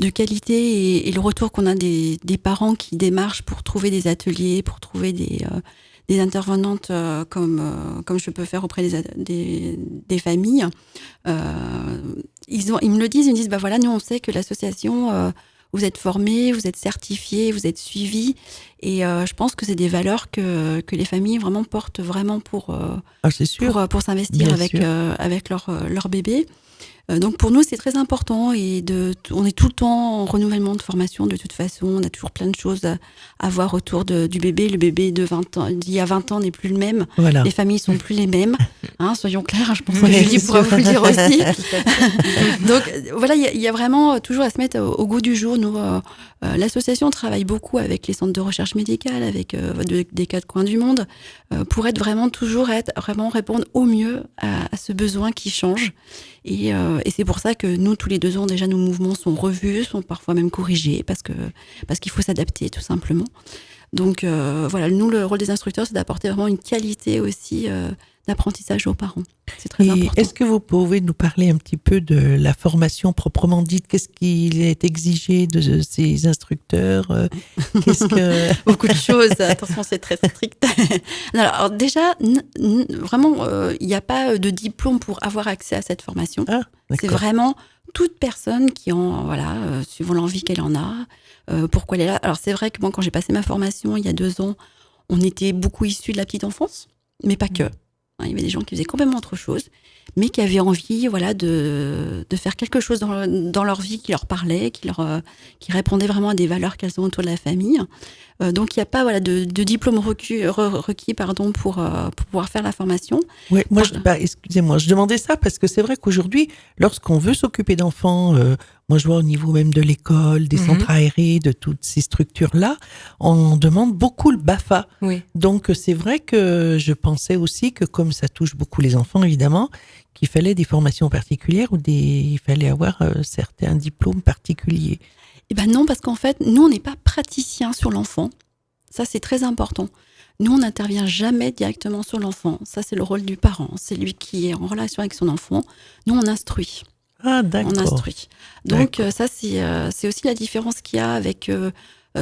qualité et le retour qu'on a des parents qui démarchent pour trouver des ateliers, pour trouver des intervenantes comme je peux faire auprès des familles. Ils me le disent, ils me disent, bah voilà, nous on sait que l'association, vous êtes formés, vous êtes certifiés, vous êtes suivis. Et je pense que c'est des valeurs que les familles vraiment portent vraiment pour s'investir avec leur bébé. Donc pour nous, c'est très important et on est tout le temps en renouvellement de formation de toute façon. On a toujours plein de choses à voir autour du bébé. Le bébé d'il y a 20 ans n'est plus le même. Voilà. Les familles sont plus les mêmes. Soyons clairs, je pense que Julie pourra vous le dire aussi. Donc voilà, il y a vraiment toujours à se mettre au goût du jour. Nous, l'association travaille beaucoup avec les centres de recherche médicale, avec des 4 coins du monde, pour vraiment répondre au mieux à ce besoin qui change. Et c'est pour ça que nous, tous les 2 ans, déjà, nos mouvements sont revus, sont parfois même corrigés, parce qu'il faut s'adapter, tout simplement. Donc, voilà, nous, le rôle des instructeurs, c'est d'apporter vraiment une qualité aussi d'apprentissage aux parents. C'est très important. Est-ce que vous pouvez nous parler un petit peu de la formation proprement dite? Qu'est-ce qu'il est exigé de ces instructeurs? Beaucoup de choses. Attention, c'est très strict. Alors déjà, vraiment, il n'y a pas de diplôme pour avoir accès à cette formation. C'est vraiment toute personne qui suivant l'envie qu'elle en a, pourquoi elle est là. Alors c'est vrai que moi, quand j'ai passé ma formation il y a 2 ans, on était beaucoup issus de la petite enfance, mais pas que. Il y avait des gens qui faisaient complètement autre chose, mais qui avaient envie, de faire quelque chose dans leur vie qui leur parlait, qui répondait vraiment à des valeurs qu'elles ont autour de la famille. Donc il n'y a pas de diplôme requis pour pouvoir faire la formation. Ouais, moi, excusez-moi, je demandais ça parce que c'est vrai qu'aujourd'hui, lorsqu'on veut s'occuper d'enfants, moi je vois au niveau même de l'école, des centres aérés, de toutes ces structures-là, on demande beaucoup le BAFA. Oui. Donc c'est vrai que je pensais aussi que comme ça touche beaucoup les enfants, évidemment, qu'il fallait des formations particulières ou il fallait avoir certains diplômes particuliers. Eh ben non, parce qu'en fait, nous, on n'est pas praticien sur l'enfant. Ça, c'est très important. Nous, on n'intervient jamais directement sur l'enfant. Ça, c'est le rôle du parent. C'est lui qui est en relation avec son enfant. Nous, on instruit. Ah, d'accord. On instruit. Donc, ça, c'est aussi la différence qu'il y a avec...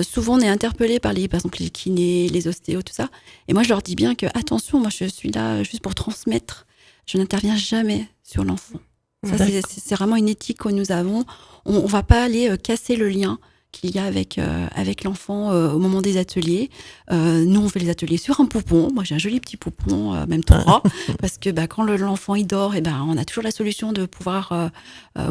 souvent, on est interpellé par par exemple, les kinés, les ostéos, tout ça. Et moi, je leur dis bien que, attention, moi, je suis là juste pour transmettre. Je n'interviens jamais sur l'enfant. Ça, c'est vraiment une éthique que nous avons. On ne va pas aller casser le lien qu'il y a avec l'enfant au moment des ateliers. Nous, on fait les ateliers sur un poupon. Moi, j'ai un joli petit poupon, même 3, parce que quand l'enfant il dort, on a toujours la solution de pouvoir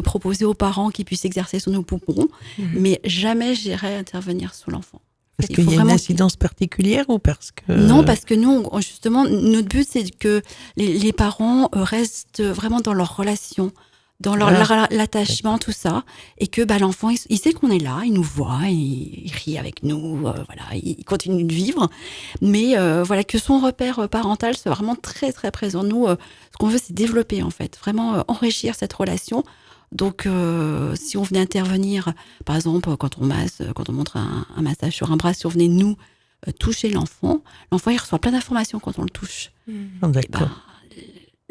proposer aux parents qu'ils puissent exercer sur nos poupons. Mais jamais j'irai intervenir sur l'enfant. Parce qu'il y a une incidence particulière ou parce que... Non, parce que nous, justement, notre but, c'est que les parents restent vraiment dans leur relation, dans l'attachement, tout ça, et que l'enfant, il sait qu'on est là, il nous voit, il rit avec nous, il continue de vivre, mais que son repère parental soit vraiment très, très présent. Nous, ce qu'on veut, c'est développer, en fait, vraiment enrichir cette relation. Donc, si on venait intervenir, par exemple, quand on montre un massage sur un bras, si on venait nous toucher l'enfant, il reçoit plein d'informations quand on le touche. D'accord.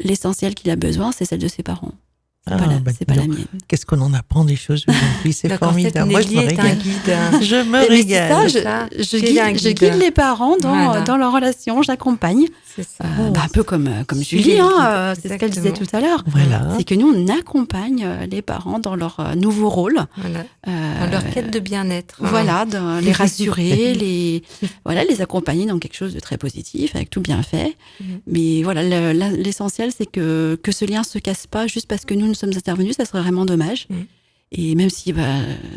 L'essentiel qu'il a besoin, c'est celle de ses parents. C'est pas la mienne. Qu'est-ce qu'on en apprend des choses aujourd'hui, c'est formidable. Moi, je me régale. Je me régale. Je guide les parents dans leur relation, j'accompagne. C'est ça. Un peu comme Julie, c'est ce qu'elle disait tout à l'heure. Voilà. C'est que nous, on accompagne les parents dans leur nouveau rôle. Dans leur quête de bien-être. De les rassurer, les accompagner dans quelque chose de très positif, avec tout bien fait. Mais l'essentiel, c'est que ce lien se casse pas juste parce que nous sommes intervenus, ça serait vraiment dommage. Et même si,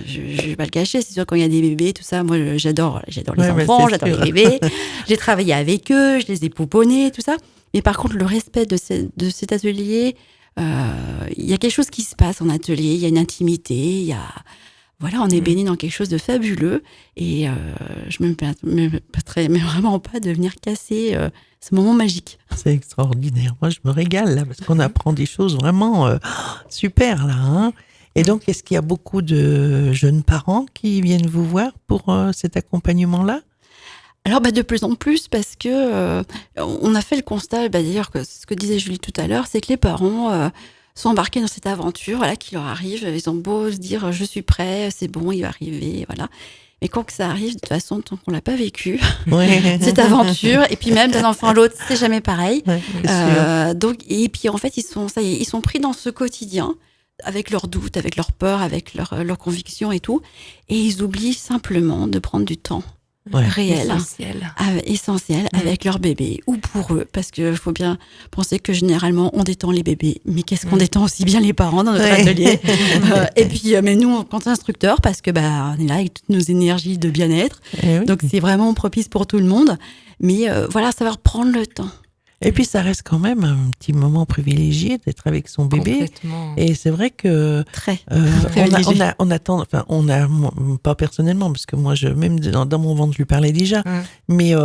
je vais pas le cacher, c'est sûr, quand il y a des bébés, tout ça, moi, j'adore les enfants, j'adore les bébés. J'ai travaillé avec eux, je les ai pouponnés, tout ça. Mais par contre, le respect de cet atelier, il y a quelque chose qui se passe en atelier, il y a une intimité, on est baigné dans quelque chose de fabuleux. Et je me permettrais vraiment pas de venir casser ce moment magique. C'est extraordinaire. Moi, je me régale, là, parce qu'on apprend des choses vraiment super, là, hein. Et donc, est-ce qu'il y a beaucoup de jeunes parents qui viennent vous voir pour cet accompagnement-là ? Alors, de plus en plus, parce que on a fait le constat, d'ailleurs, que ce que disait Julie tout à l'heure, c'est que les parents sont embarqués dans cette aventure qui leur arrive. Ils ont beau se dire « je suis prêt, c'est bon, il va arriver », voilà. Mais quand ça arrive, de toute façon, tant qu'on l'a pas vécu, cette aventure, et puis même d'un enfant à l'autre, c'est jamais pareil. Donc, et puis en fait, ils sont pris dans ce quotidien, avec leurs doutes, avec leurs peurs, avec leurs convictions et tout, et ils oublient simplement de prendre du temps réel, essentiel avec leur bébé ou pour eux, parce qu'il faut bien penser que généralement on détend les bébés, mais qu'est-ce qu'on détend aussi bien les parents dans notre atelier. Et puis mais nous en tant qu'instructeurs, parce que on est là avec toutes nos énergies de bien-être, donc c'est vraiment propice pour tout le monde, mais savoir prendre le temps. Et puis ça reste quand même un petit moment privilégié d'être avec son bébé. Et c'est vrai que on attend, enfin on a pas personnellement, parce que moi même dans mon ventre je lui parlais déjà, mais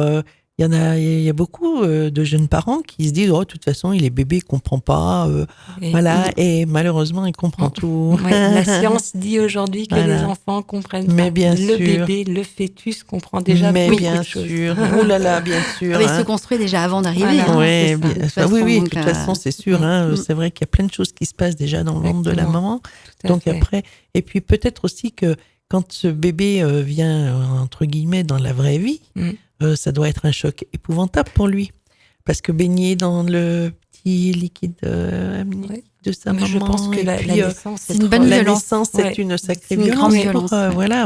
il y a beaucoup de jeunes parents qui se disent de toute façon il est bébé, il comprend pas, et malheureusement il comprend tout. La science dit aujourd'hui que les enfants comprennent pas. Le bébé, le fœtus comprend déjà beaucoup de choses. Oh là là, bien sûr. Il se construit déjà avant d'arriver. De toute façon c'est sûr. C'est vrai qu'il y a plein de choses qui se passent déjà dans le ventre de la maman. Donc après, et puis peut-être aussi que quand ce bébé vient entre guillemets dans la vraie vie. Ça doit être un choc épouvantable pour lui. Parce que baigner dans le petit liquide amniotique de sa maman. Je pense que la naissance, c'est une bonne violence. La naissance, c'est une sacrée violence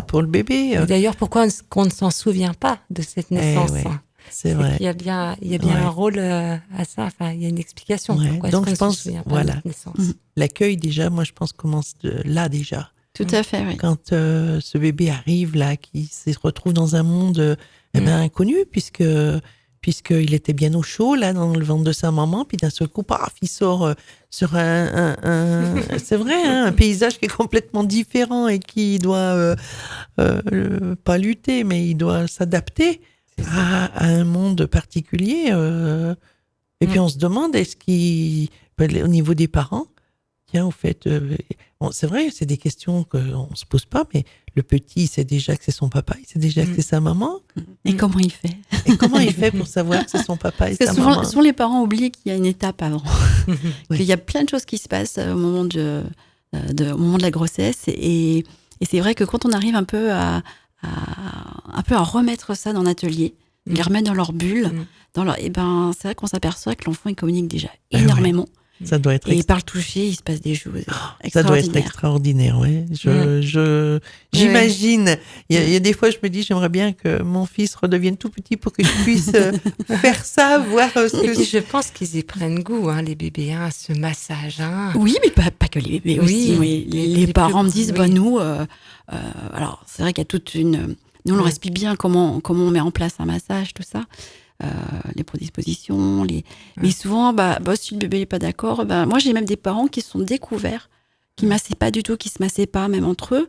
pour le bébé. Et d'ailleurs, pourquoi qu'on ne s'en souvient pas de cette naissance c'est vrai. Il y a bien un rôle à ça. Enfin, il y a une explication. Pourquoi donc, je pense, se souvient pas de cette naissance. L'accueil, déjà, moi, je pense, commence là, déjà. Tout à fait, oui. Quand ce bébé arrive, là, qui se retrouve dans un monde inconnu, puisqu'il était bien au chaud, là, dans le ventre de sa maman, puis d'un seul coup, paf, il sort sur c'est vrai, un paysage qui est complètement différent et qui doit pas lutter, mais il doit s'adapter à un monde particulier. Et puis on se demande, au niveau des parents, Tiens, au fait, bon, c'est vrai, c'est des questions qu'on ne se pose pas, mais le petit, il sait déjà que c'est son papa, il sait déjà que c'est sa maman. Et comment il fait? Et comment il fait pour savoir que c'est son papa et Parce sa que maman? souvent, les parents oublient qu'il y a une étape avant. Oui. Qu'il y a plein de choses qui se passent au moment de la grossesse. Et c'est vrai que quand on arrive un peu à remettre ça dans l'atelier, les remettre dans leur bulle, et ben, c'est vrai qu'on s'aperçoit que l'enfant, il communique déjà énormément. Ça doit être Et par le toucher, il se passe des choses ça doit être extraordinaires. extraordinaire, ouais. J'imagine. Il y a des fois, je me dis, j'aimerais bien que mon fils redevienne tout petit pour que je puisse faire ça, voir ce Et que puis je pense qu'ils y prennent goût, les bébés, à ce massage. Oui, mais pas que les bébés aussi. Oui, les parents me disent, nous, alors c'est vrai qu'il y a toute une... Nous, on leur explique bien comment on met en place un massage, tout ça. Les prédispositions, mais souvent, si le bébé n'est pas d'accord, moi j'ai même des parents qui se sont découverts, qui massaient pas du tout, qui se massaient pas même entre eux,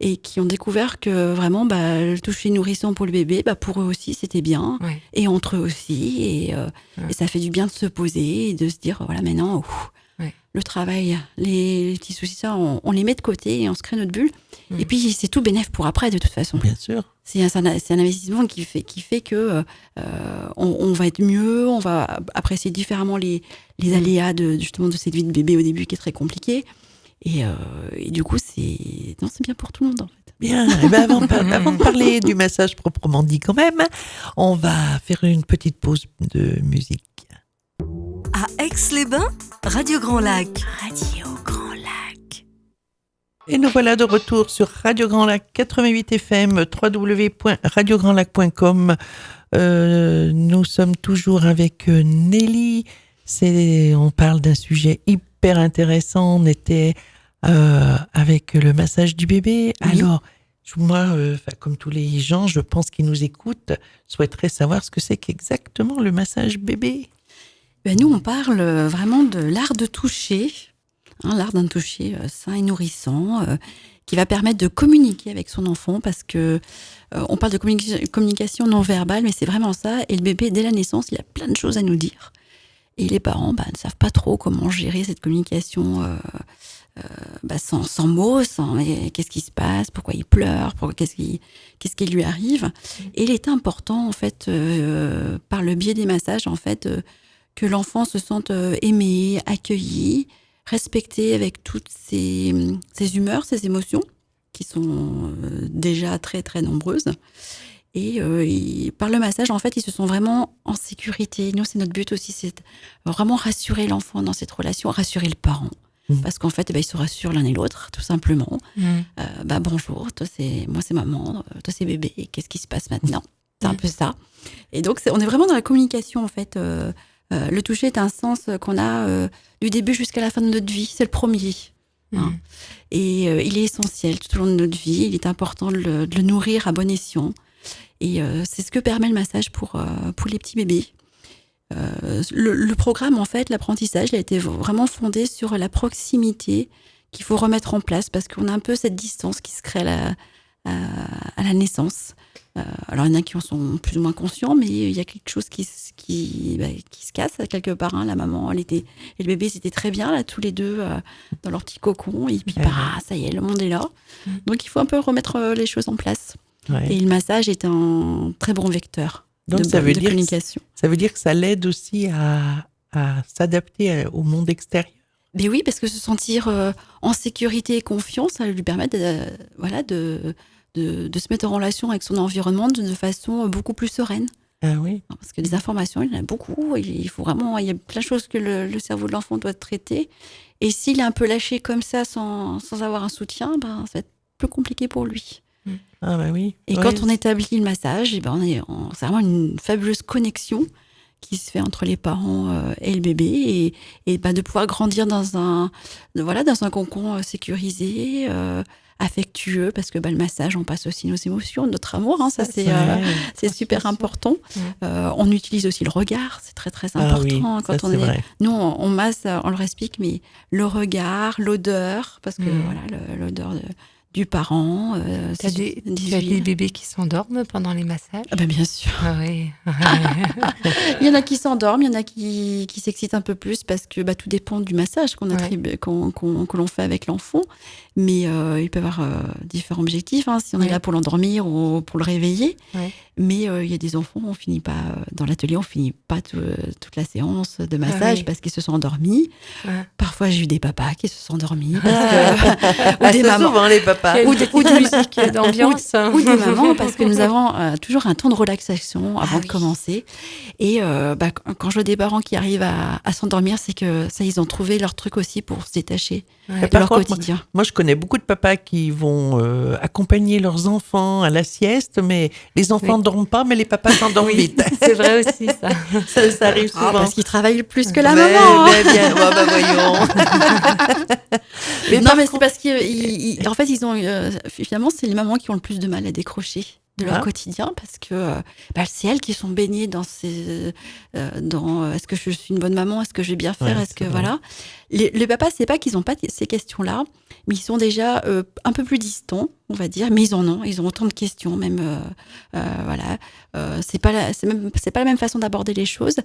et qui ont découvert que vraiment le toucher nourrissant pour le bébé, pour eux aussi c'était bien, et entre eux aussi, et ça fait du bien de se poser et de se dire voilà, maintenant le travail, les petits soucis, ça on les met de côté et on se crée notre bulle, et puis c'est tout bénef pour après de toute façon. Bien sûr. C'est un investissement qui fait que on va être mieux, on va apprécier différemment les aléas justement de cette vie de bébé au début qui est très compliquée. Et du coup, c'est bien pour tout le monde en fait. Bien. Et avant de parler du massage proprement dit quand même, on va faire une petite pause de musique. À Aix-les-Bains, Radio Grand Lac. Radio Grand Lac. Et nous voilà de retour sur Radio Grand Lac 88 FM, www.radiograndlac.com. Nous sommes toujours avec Nelly. On parle d'un sujet hyper intéressant. On était avec le massage du bébé. Oui. Alors, moi, comme tous les gens, je pense qui nous écoutent, souhaiteraient savoir ce que c'est qu'exactement le massage bébé. Nous, on parle vraiment de l'art de toucher. L'art d'un toucher sain et nourrissant qui va permettre de communiquer avec son enfant, parce que on parle de communication non verbale, mais c'est vraiment ça. Et le bébé, dès la naissance, il a plein de choses à nous dire. Et les parents ne savent pas trop comment gérer cette communication sans mots, mais qu'est-ce qui se passe, pourquoi il pleure, qu'est-ce qui lui arrive. Et il est important, en fait, par le biais des massages, en fait, que l'enfant se sente aimé, accueilli, respecté avec toutes ses humeurs, ses émotions, qui sont déjà très, très nombreuses. Et par le massage, en fait, ils se sont vraiment en sécurité. Nous, c'est notre but aussi, c'est vraiment rassurer l'enfant dans cette relation, rassurer le parent. Parce qu'en fait, ils se rassurent l'un et l'autre, tout simplement. Bonjour, moi c'est maman, toi c'est bébé, qu'est-ce qui se passe maintenant? C'est un peu ça. Et donc, on est vraiment dans la communication, en fait. Le toucher est un sens qu'on a du début jusqu'à la fin de notre vie. C'est le premier. Et il est essentiel tout au long de notre vie. Il est important de le nourrir à bon escient. Et c'est ce que permet le massage pour les petits bébés. Le programme, en fait, l'apprentissage, il a été vraiment fondé sur la proximité qu'il faut remettre en place, parce qu'on a un peu cette distance qui se crée à la naissance. Alors, il y en a qui en sont plus ou moins conscients, mais il y a quelque chose qui se casse quelque part. La maman, et le bébé, c'était très bien, là, tous les deux, dans leur petit cocon. Et puis, ça y est, le monde est là. Donc, il faut un peu remettre les choses en place. Ouais. Et le massage est un très bon vecteur de communication. Ça veut dire que ça l'aide aussi à s'adapter au monde extérieur. Mais oui, parce que se sentir en sécurité et confiance, ça lui permet de se mettre en relation avec son environnement de façon beaucoup plus sereine. Ah oui. Parce que des informations, il y en a beaucoup. Il y a plein de choses que le cerveau de l'enfant doit traiter. Et s'il est un peu lâché comme ça, sans avoir un soutien, ça va être plus compliqué pour lui. Ah bah oui. Et quand on établit le massage, c'est vraiment une fabuleuse connexion qui se fait entre les parents et le bébé, et de pouvoir grandir dans un cocon sécurisé, affectueux, parce que le massage, on passe aussi nos émotions, notre amour, c'est super important. On utilise aussi le regard, c'est très très important. Quand on est vrai. Nous, on masse, on le explique, mais le regard, l'odeur, parce que l'odeur du parent. Tu as des bébés qui s'endorment pendant les massages? Ah ben bien sûr. Ah oui. Il y en a qui s'endorment, il y en a qui s'excitent un peu plus parce que tout dépend du massage que l'on fait avec l'enfant. Mais il peut y avoir différents objectifs, si on est là pour l'endormir ou pour le réveiller. Ouais. Mais il y a des enfants, on finit pas dans l'atelier, on finit pas toute la séance de massage parce qu'ils se sont endormis. Ouais. Parfois, j'ai eu des papas qui se sont endormis ou des mamans. Souvent les papas. Ou des musiques d'ambiance. Ou des mamans, parce que nous avons toujours un temps de relaxation avant de commencer. Et quand je vois des parents qui arrivent à s'endormir, c'est que ça, ils ont trouvé leur truc aussi pour se détacher de leur quotidien. Moi, je connais beaucoup de papas qui vont accompagner leurs enfants à la sieste, mais les enfants ne dorment pas, mais les papas s'endorment vite. C'est vrai aussi, ça. Ça arrive souvent. Parce qu'ils travaillent plus que la maman. Mais bien, voyons. Mais non, mais c'est parce qu'en fait, ils ont finalement, c'est les mamans qui ont le plus de mal à décrocher de leur quotidien, parce que c'est elles qui sont baignées dans est-ce que je suis une bonne maman, est-ce que je vais bien faire, est-ce que voilà. Les papas, c'est pas qu'ils n'ont pas ces questions-là, mais ils sont déjà un peu plus distants, on va dire, mais ils ont autant de questions, même voilà. C'est pas la même façon d'aborder les choses,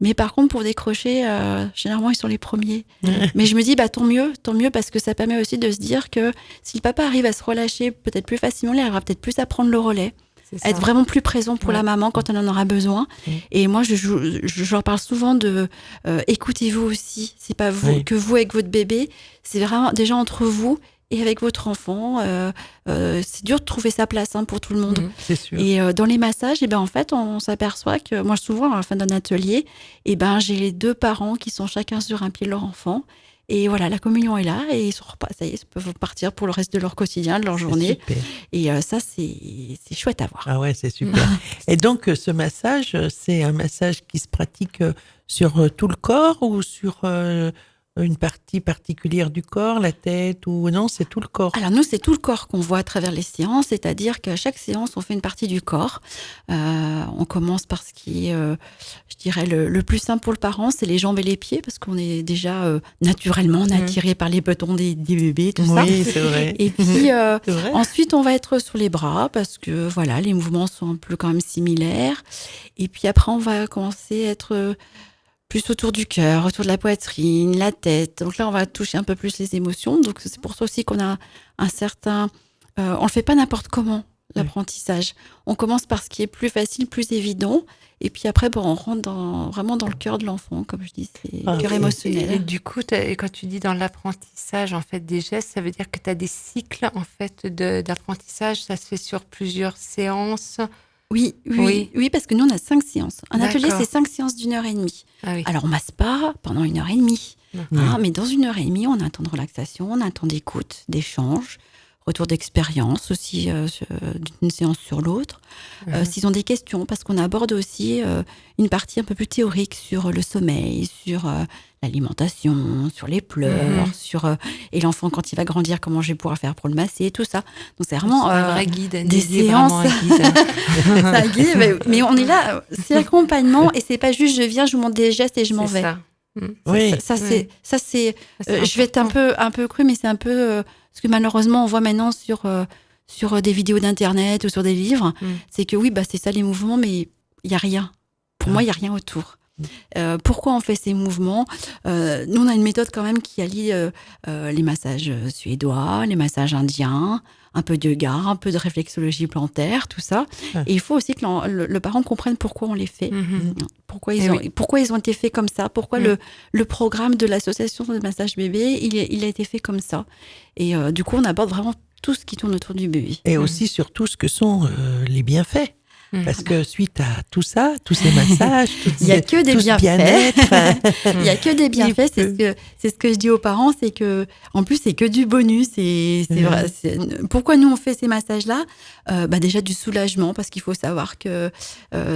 mais par contre pour décrocher, généralement ils sont les premiers. Mais je me dis tant mieux, parce que ça permet aussi de se dire que si le papa arrive à se relâcher peut-être plus facilement, il arrivera peut-être plus à prendre le relais. Être vraiment plus présent pour la maman quand elle en aura besoin. Et moi, je leur parle souvent de écoutez-vous aussi. C'est pas vous que vous avec votre bébé. C'est vraiment déjà entre vous et avec votre enfant. C'est dur de trouver sa place pour tout le monde. C'est sûr. Et dans les massages, en fait, on s'aperçoit que moi, souvent, à la fin d'un atelier, j'ai les deux parents qui sont chacun sur un pied de leur enfant. Et voilà, la communion est là et ça y est, ils peuvent partir pour le reste de leur quotidien, de leur journée. Super. Et ça, c'est chouette à voir. Ah ouais, c'est super. Et donc, ce massage, c'est un massage qui se pratique sur tout le corps ou sur une partie particulière du corps, la tête ou non, c'est tout le corps? Alors nous, c'est tout le corps qu'on voit à travers les séances, c'est-à-dire qu'à chaque séance, on fait une partie du corps. On commence par ce qui est, je dirais, le plus simple pour le parent, c'est les jambes et les pieds, parce qu'on est déjà naturellement attiré par les boutons des bébés, tout ça. Oui, c'est vrai. Et puis ensuite, on va être sur les bras, parce que voilà, les mouvements sont un peu quand même similaires. Et puis après, on va commencer à être plus autour du cœur, autour de la poitrine, la tête. Donc là, on va toucher un peu plus les émotions. Donc c'est pour ça aussi qu'on a un certain... on le fait pas n'importe comment, l'apprentissage. On commence par ce qui est plus facile, plus évident. Et puis après, on rentre vraiment dans le cœur de l'enfant, comme je dis, c'est le cœur émotionnel. Et du coup, quand tu dis dans l'apprentissage, en fait, des gestes, ça veut dire que tu as des cycles, en fait, d'apprentissage. Ça se fait sur plusieurs séances. Oui, parce que nous, on a 5 séances. Un atelier, c'est 5 séances d'1h30. Ah oui. Alors, on masse pas pendant 1h30. Mais dans 1h30, on a un temps de relaxation, on a un temps d'écoute, d'échange, retour d'expérience aussi d'une séance sur l'autre. S'ils ont des questions, parce qu'on aborde aussi une partie un peu plus théorique sur le sommeil, sur l'alimentation, sur les pleurs, sur et l'enfant quand il va grandir, comment je vais pouvoir faire pour le masser, tout ça. Donc c'est vraiment un vrai guide, des séances. C'est un guide, mais on est là, c'est l'accompagnement et c'est pas juste je viens, je vous montre des gestes et je m'en vais. Ça. Oui. Ça c'est je vais être un peu cru, mais c'est un peu ce que malheureusement on voit maintenant sur des vidéos d'internet ou sur des livres, c'est que c'est ça les mouvements, mais il y a rien. Pour moi, il y a rien autour. Pourquoi on fait ces mouvements? Nous, on a une méthode quand même qui allie les massages suédois, les massages indiens, un peu de yoga, un peu de réflexologie plantaire, tout ça. Et il faut aussi que le parent comprenne pourquoi on les fait, pourquoi ils ont été faits comme ça, pourquoi le programme de l'association de massage bébé, il a été fait comme ça. Et du coup, on aborde vraiment tout ce qui tourne autour du bébé. Et aussi surtout ce que sont les bienfaits. Parce que suite à tout ça, tous ces massages, il n'y a que des bienfaits. Il n'y a que des bienfaits. C'est ce que je dis aux parents, c'est que, en plus, c'est que du bonus. C'est vrai. Pourquoi nous on fait ces massages-là? Déjà du soulagement, parce qu'il faut savoir que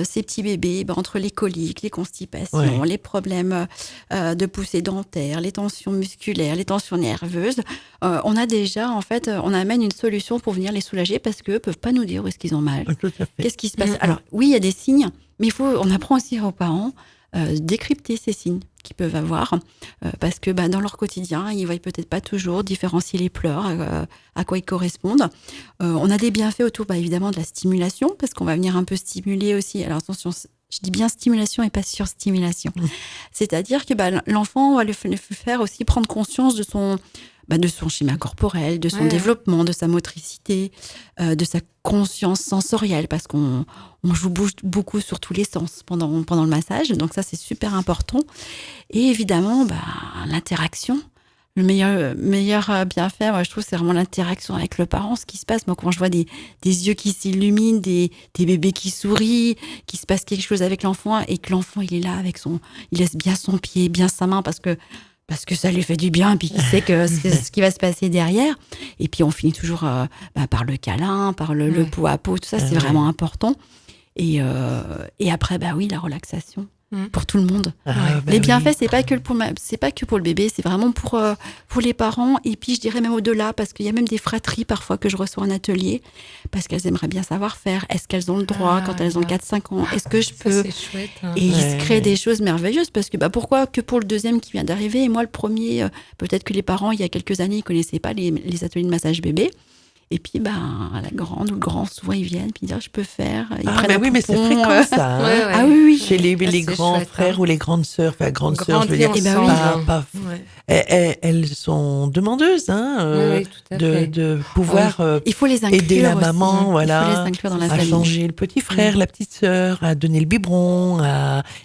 ces petits bébés, entre les coliques, les constipations, les problèmes de poussée dentaire, les tensions musculaires, les tensions nerveuses, on a déjà, en fait, on amène une solution pour venir les soulager, parce qu'eux peuvent pas nous dire où est-ce qu'ils ont mal. Tout à fait. Qu'est-ce qui se passe? Alors oui, il y a des signes, mais on apprend aussi aux parents décrypter ces signes qu'ils peuvent avoir, parce que dans leur quotidien, ils ne voient peut-être pas toujours différencier les pleurs, à quoi ils correspondent. On a des bienfaits autour, évidemment, de la stimulation, parce qu'on va venir un peu stimuler aussi. Alors attention, je dis bien stimulation et pas surstimulation. C'est-à-dire que l'enfant, on va le faire aussi prendre conscience de son schéma corporel, de son développement, de sa motricité, de sa conscience sensorielle, parce qu'on joue beaucoup sur tous les sens pendant le massage. Donc ça, c'est super important. Et évidemment, l'interaction. Le meilleur bienfait, moi, je trouve, c'est vraiment l'interaction avec le parent. Ce qui se passe, moi, quand je vois des yeux qui s'illuminent, des bébés qui sourient, qu'il se passe quelque chose avec l'enfant et que l'enfant, il est là il laisse bien son pied, bien sa main, parce que ça lui fait du bien, et puis il sait ce qui va se passer derrière. Et puis on finit toujours par le câlin, par le pot à pot, tout ça, c'est vraiment important. Et après, oui, la relaxation pour tout le monde. Les bienfaits, c'est pas que pour le bébé, c'est vraiment pour les parents. Et puis je dirais même au-delà, parce qu'il y a même des fratries parfois que je reçois en atelier, parce qu'elles aimeraient bien savoir faire. Est-ce qu'elles ont le droit quand elles ont 4-5 ans? Est-ce que je peux? C'est chouette, hein. Et il se crée des choses merveilleuses, parce que pourquoi que pour le deuxième qui vient d'arriver, et moi le premier, peut-être que les parents il y a quelques années ils connaissaient pas les ateliers de massage bébé. Et puis, la grande ou le grand, souvent, ils viennent, puis ils disent, je peux faire. Ils prennent mais c'est fréquent, ça. Hein. Ah oui. Chez les grands frères ou les grandes sœurs, grandes sœurs, je veux dire, elles sont demandeuses, de pouvoir il faut les inclure aider la aussi, maman, il faut les inclure dans la à famille. changer le petit frère, la petite sœur, à donner le biberon.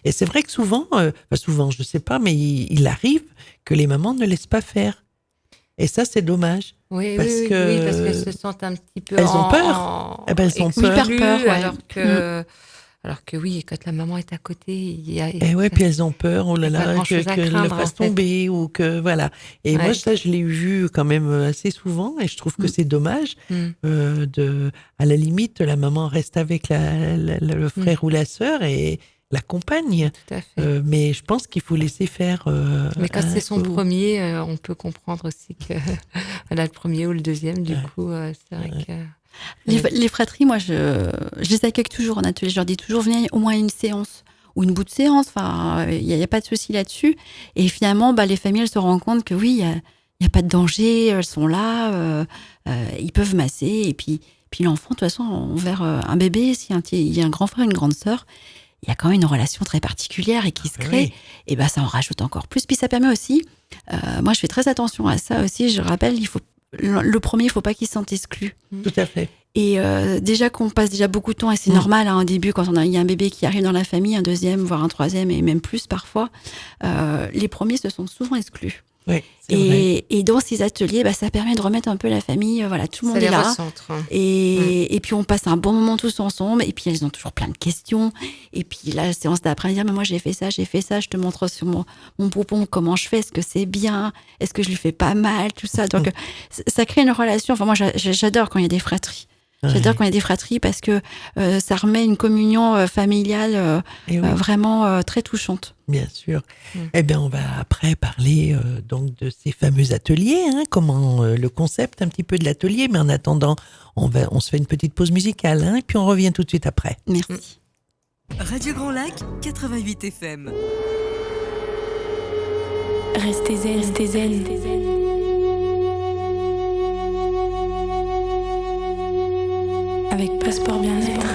Et c'est vrai que souvent, je sais pas, mais il arrive que les mamans ne laissent pas faire. Et ça, c'est dommage. Oui, parce qu'elles se sentent un petit peu elles ont peur. Elles ont hyper peur. Alors que oui, quand la maman est à côté, il y a... puis elles ont peur, oh là là, que le fasse tomber, ou que voilà. Et moi, ça, je l'ai vu quand même assez souvent, et je trouve que c'est dommage. À la limite, la maman reste avec le frère ou la sœur et l'accompagne. Tout à fait. Mais je pense qu'il faut laisser faire. Mais quand c'est son premier, on peut comprendre aussi que le premier ou le deuxième, du coup, c'est vrai que... Les fratries, moi, je les accueille toujours en atelier. Je leur dis toujours, venez au moins une séance ou une bout de séance. Enfin, il n'y a pas de souci là-dessus. Et finalement, les familles, elles se rendent compte que oui, il n'y a pas de danger. Elles sont là, ils peuvent masser. Et puis l'enfant, de toute façon, envers un bébé, s'il y a un grand frère, une grande sœur, il y a quand même une relation très particulière et qui se crée. Et ça en rajoute encore plus. Puis ça permet aussi, moi, je fais très attention à ça aussi. Je rappelle, le premier, il ne faut pas qu'il se sente exclu. Tout à fait. Et déjà qu'on passe déjà beaucoup de temps, et c'est normal au début, quand il y a un bébé qui arrive dans la famille, un deuxième, voire un troisième, et même plus parfois, les premiers se sont souvent exclus. Oui, c'est vrai. Et dans ces ateliers, ça permet de remettre un peu la famille, tout le monde est là. Recentre. Et puis on passe un bon moment tous ensemble, et puis elles ont toujours plein de questions. Et puis la séance d'après, dire, mais moi j'ai fait ça, je te montre sur mon poupon comment je fais, est-ce que c'est bien, est-ce que je lui fais pas mal, tout ça. Donc ça crée une relation. Enfin moi j'adore quand il y a des fratries. J'adore quand il y a des fratries, parce que ça remet une communion familiale vraiment très touchante. Bien sûr. Eh bien, on va après parler donc de ces fameux ateliers, comment le concept un petit peu de l'atelier. Mais en attendant, on se fait une petite pause musicale, et puis on revient tout de suite après. Merci. Radio Grand Lac, 88 FM. Restez zen. Avec Passeport Bien-être.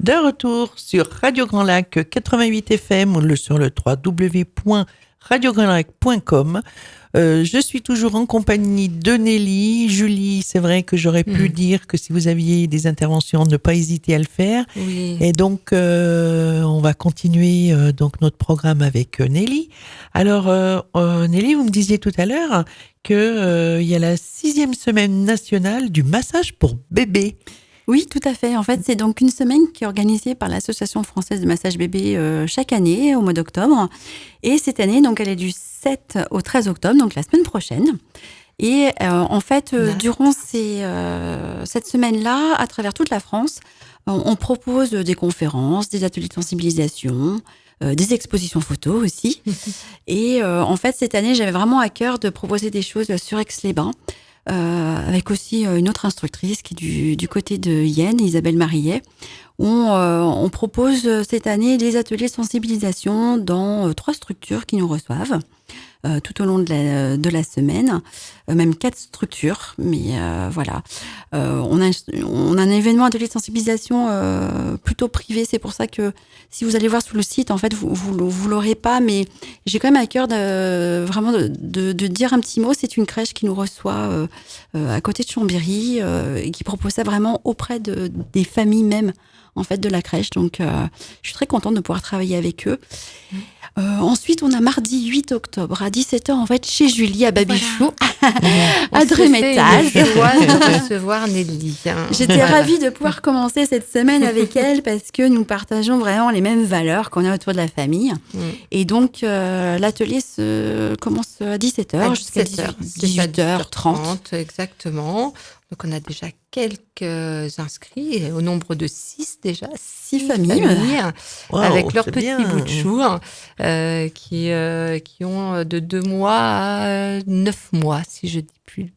De retour sur Radio Grand Lac 88 FM ou sur le www.radiograndlac.com. Je suis toujours en compagnie de Nelly. Julie, c'est vrai que j'aurais pu dire que si vous aviez des interventions, ne pas hésiter à le faire. Oui. Et donc, on va continuer donc notre programme avec Nelly. Alors, Nelly, vous me disiez tout à l'heure qu'il y a la 6e semaine nationale du massage pour bébés. Oui, tout à fait. En fait, c'est donc une semaine qui est organisée par l'Association française de massage bébé chaque année, au mois d'octobre. Et cette année, donc, elle est du 7 au 13 octobre, donc la semaine prochaine. Et en fait, durant cette semaine-là, à travers toute la France, on propose des conférences, des ateliers de sensibilisation, des expositions photos aussi. Et en fait, cette année, j'avais vraiment à cœur de proposer des choses sur Aix-les-Bains. avec aussi une autre instructrice qui est du côté de Yenne, Isabelle Marillet. On propose cette année des ateliers de sensibilisation dans 3 structures qui nous reçoivent tout au long de la semaine, même 4 structures, mais voilà. On a un événement atelier de sensibilisation plutôt privé, c'est pour ça que si vous allez voir sur le site, en fait, vous l'aurez pas, mais j'ai quand même à cœur vraiment de dire un petit mot. C'est une crèche qui nous reçoit à côté de Chambéry et qui propose ça vraiment auprès des familles même, en fait, de la crèche. Donc, je suis très contente de pouvoir travailler avec eux. Ensuite, on a mardi 8 octobre à 17h, en fait, chez Julie à Babichou, à Drumétage. On de recevoir Nelly. J'étais ravie de pouvoir commencer cette semaine avec elle parce que nous partageons vraiment les mêmes valeurs qu'on a autour de la famille. Et donc, l'atelier commence à 17h jusqu'à 18h30. Exactement. Donc, on a déjà quelques inscrits, au nombre de 6 déjà. 6 familles. Wow, avec leurs petits bien. bouts de chou qui ont de 2 mois à 9 mois, si je dis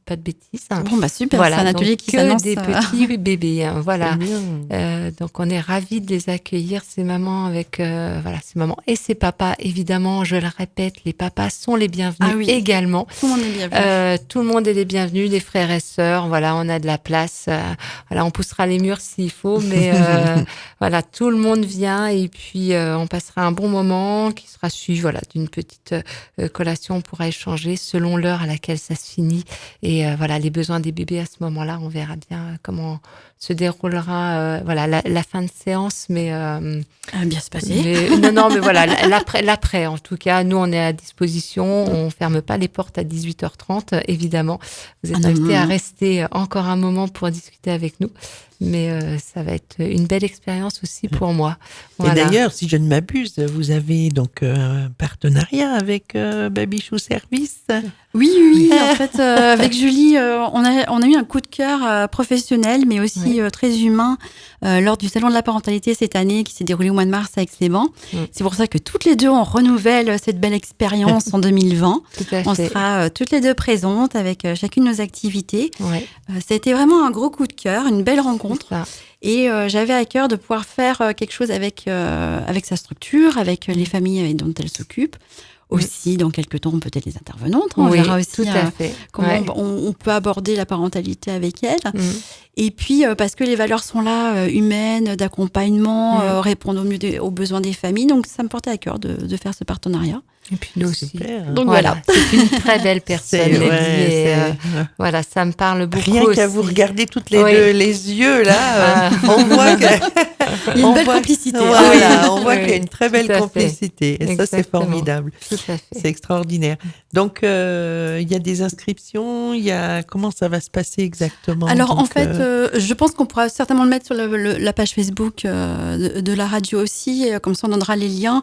pas de bêtises. Bon, bah super, Voilà, c'est un atelier donc qui s'annonce. des petits bébés, voilà. Bien. Donc on est ravis de les accueillir, ces mamans avec ces mamans et ces papas. Évidemment, je le répète, les papas sont les bienvenus également. Tout le monde est bienvenu. Tout le monde est les bienvenus, les frères et sœurs. Voilà, on a de la place. Voilà, on poussera les murs s'il faut, mais voilà, tout le monde vient et puis on passera un bon moment qui sera suivi d'une petite collation. On pourra échanger selon l'heure à laquelle ça se finit. Et voilà, les besoins des bébés à ce moment-là, on verra bien comment se déroulera la fin de séance, mais bien se passer. Mais voilà, l'après en tout cas, nous on est à disposition, on ferme pas les portes à 18h30 évidemment. Vous êtes invités à rester encore un moment pour discuter avec nous. Mais ça va être une belle expérience aussi pour moi. Voilà. Et d'ailleurs, si je ne m'abuse, vous avez donc un partenariat avec Babichou Service. Oui. En fait, avec Julie, on a eu un coup de cœur professionnel, mais aussi très humain lors du Salon de la parentalité cette année qui s'est déroulé au mois de mars à Aix-les-Bains. C'est pour ça que toutes les deux, on renouvelle cette belle expérience en 2020. On sera toutes les deux présentes avec chacune de nos activités. Ouais. Ça a été vraiment un gros coup de cœur, une belle rencontre. Et j'avais à cœur de pouvoir faire quelque chose avec sa structure, avec les familles dont elle s'occupe. Aussi, dans quelques temps, peut-être les intervenantes. On verra aussi tout à fait. comment on peut aborder la parentalité avec elles. Et puis, parce que les valeurs sont là, humaines, d'accompagnement, répondre au mieux aux besoins des familles. Donc, ça me portait à cœur de faire ce partenariat. Et puis nous aussi. Super. Donc voilà. C'est une très belle personne. Voilà, ça me parle beaucoup. Rien qu'à vous regarder toutes les deux les yeux, là, on voit que... Il y a une belle complicité. Voilà, on voit qu'il y a une très belle complicité. Et ça, c'est formidable. Tout à fait. C'est extraordinaire. Donc, il y a des inscriptions, comment ça va se passer exactement? Alors, en fait, je pense qu'on pourra certainement le mettre sur la page Facebook de la radio aussi. Comme ça, on donnera les liens.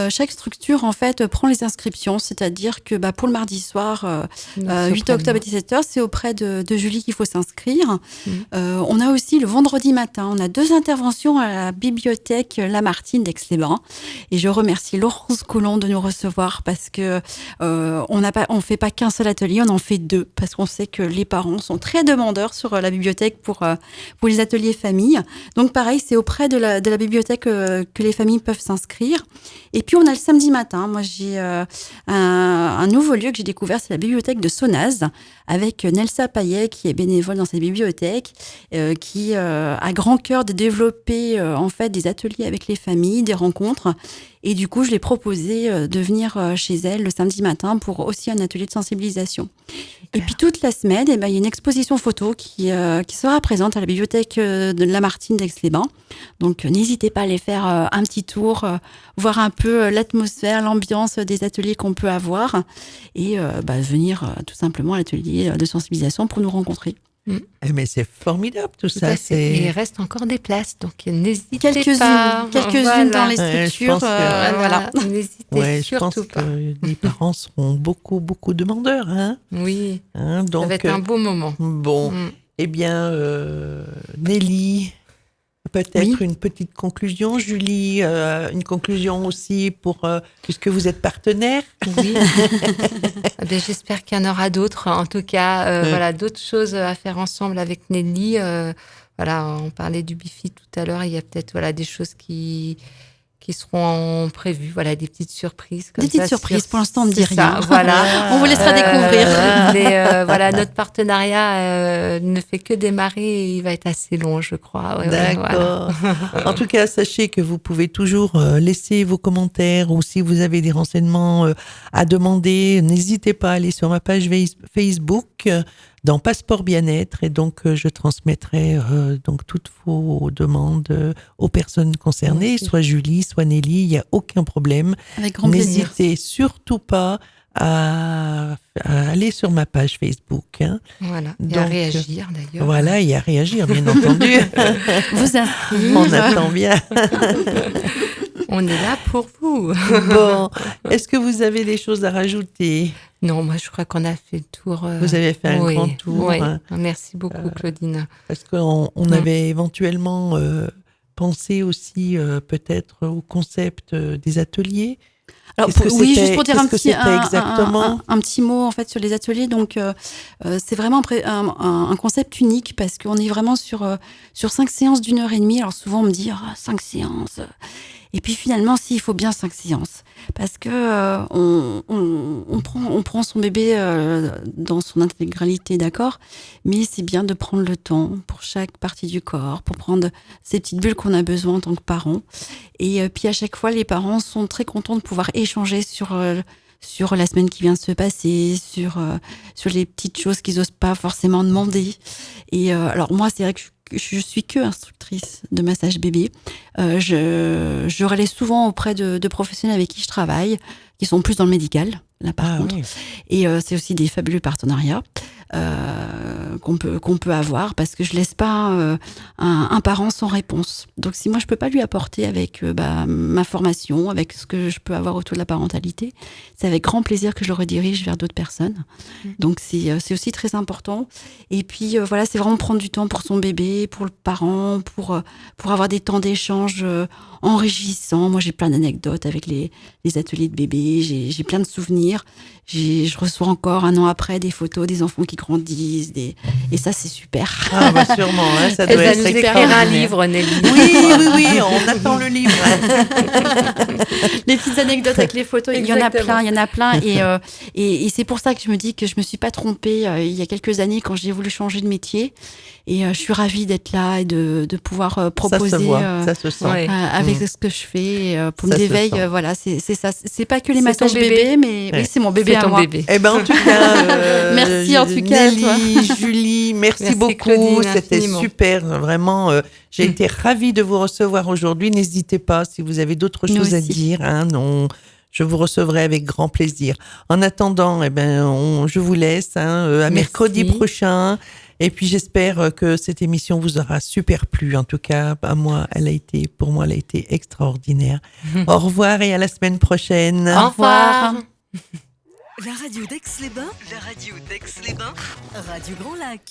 Chaque structure, en fait, prend les inscriptions. C'est-à-dire que pour le mardi soir, 8 octobre à 17h, c'est auprès de Julie qu'il faut s'inscrire. On a aussi le vendredi matin, on a 2 interventions à la bibliothèque Lamartine d'Aix-les-Bains. Et je remercie Laurence Collomb de nous recevoir parce que on fait pas qu'un seul atelier, on en fait 2 parce qu'on sait que les parents sont très demandeurs sur la bibliothèque pour les ateliers famille. Donc pareil, c'est auprès de la bibliothèque que les familles peuvent s'inscrire. Et puis on a le samedi matin. Moi, j'ai un nouveau lieu que j'ai découvert, c'est la bibliothèque de Sonaz avec Nelsa Payet qui est bénévole dans cette bibliothèque, qui a grand cœur de développer en fait des ateliers avec les familles, des rencontres. Et du coup, je l'ai proposé de venir chez elle le samedi matin pour aussi un atelier de sensibilisation. Et puis toute la semaine, il y a une exposition photo qui sera présente à la bibliothèque de Lamartine d'Aix-les-Bains. Donc n'hésitez pas à aller faire un petit tour, voir un peu l'atmosphère, l'ambiance des ateliers qu'on peut avoir et venir tout simplement à l'atelier de sensibilisation pour nous rencontrer. Mais c'est formidable tout ça. Et il reste encore des places, donc n'hésitez quelques-unes dans les structures. N'hésitez je pense surtout pas. Que les parents seront beaucoup demandeurs. Hein, oui, donc, ça va être un beau moment. Bon, eh bien, Nelly, peut-être une petite conclusion, Julie, une conclusion aussi puisque vous êtes partenaire. Oui. J'espère qu'il y en aura d'autres. En tout cas, voilà, d'autres choses à faire ensemble avec Nelly. Voilà, on parlait du Bifi tout à l'heure. Il y a peut-être des choses qui seront prévues, des petites surprises. Des petites surprises, pour l'instant on ne dit rien. Voilà. On vous laissera découvrir. Mais notre partenariat ne fait que démarrer et il va être assez long, je crois. D'accord. En tout cas, sachez que vous pouvez toujours laisser vos commentaires ou si vous avez des renseignements à demander, n'hésitez pas à aller sur ma page Facebook dans Passeport Bien-être et donc je transmettrai donc toutes vos demandes aux personnes concernées, soit Julie, soit Nelly, il n'y a aucun problème. Avec grand plaisir. N'hésitez surtout pas à aller sur ma page Facebook. Voilà, et à réagir d'ailleurs. Voilà, et à réagir, bien entendu. Vous inscrire. On attend bien. On est là pour vous. Bon, est-ce que vous avez des choses à rajouter ? Non, moi je crois qu'on a fait le tour. Vous avez fait un grand tour. Oui. Merci beaucoup, Claudine. Parce qu'on avait éventuellement pensé aussi peut-être au concept des ateliers. Alors, juste pour dire un petit mot en fait sur les ateliers. Donc, c'est vraiment un concept unique parce qu'on est vraiment sur 5 séances d'1h30. Alors souvent on me dit 5 séances. Et puis finalement, il faut bien 5 séances parce que on prend son bébé dans son intégralité, d'accord. Mais c'est bien de prendre le temps pour chaque partie du corps, pour prendre ces petites bulles qu'on a besoin en tant que parents. Et puis à chaque fois, les parents sont très contents de pouvoir échanger sur la semaine qui vient de se passer, sur les petites choses qu'ils n'osent pas forcément demander. Et alors moi, c'est vrai que je suis que instructrice de massage bébé. Je relaie souvent auprès de professionnels avec qui je travaille, qui sont plus dans le médical, là par contre. Oui. Et c'est aussi des fabuleux partenariats qu'on peut avoir parce que je laisse pas un parent sans réponse. Donc si moi je peux pas lui apporter avec ma formation, avec ce que je peux avoir autour de la parentalité, c'est avec grand plaisir que je le redirige vers d'autres personnes. Donc c'est aussi très important. Et puis c'est vraiment prendre du temps pour son bébé, pour le parent, pour avoir des temps d'échange enrichissants. Moi j'ai plein d'anecdotes avec les ateliers de bébé, j'ai plein de souvenirs. Je reçois encore 1 an après des photos des enfants qui grandissent, et ça c'est super. Ah sûrement, ça doit être nous écrire un livre, Nelly. Oui, on attend le livre. Les petites anecdotes avec les photos, il y en a plein, et c'est pour ça que je me dis que je me suis pas trompée il y a quelques années quand j'ai voulu changer de métier, et je suis ravie d'être là et de pouvoir proposer. Ça se voit, ça se sent. Avec ce que je fais, Paume d'éveil, c'est ça. C'est pas que les massages bébés, mais oui, c'est mon bébé à moi. Bébé. Eh ben en tout cas, merci en tout cas Nelly, à toi. Julie, merci beaucoup. Claudine, c'était infiniment. super, vraiment. J'ai été ravie de vous recevoir aujourd'hui. N'hésitez pas si vous avez d'autres choses à dire. Non, je vous recevrai avec grand plaisir. En attendant, je vous laisse à mercredi prochain. Et puis j'espère que cette émission vous aura super plu. En tout cas, pour moi, elle a été extraordinaire. Au revoir et à la semaine prochaine. Au revoir. La radio d'Aix-les-Bains, Radio Grand Lac.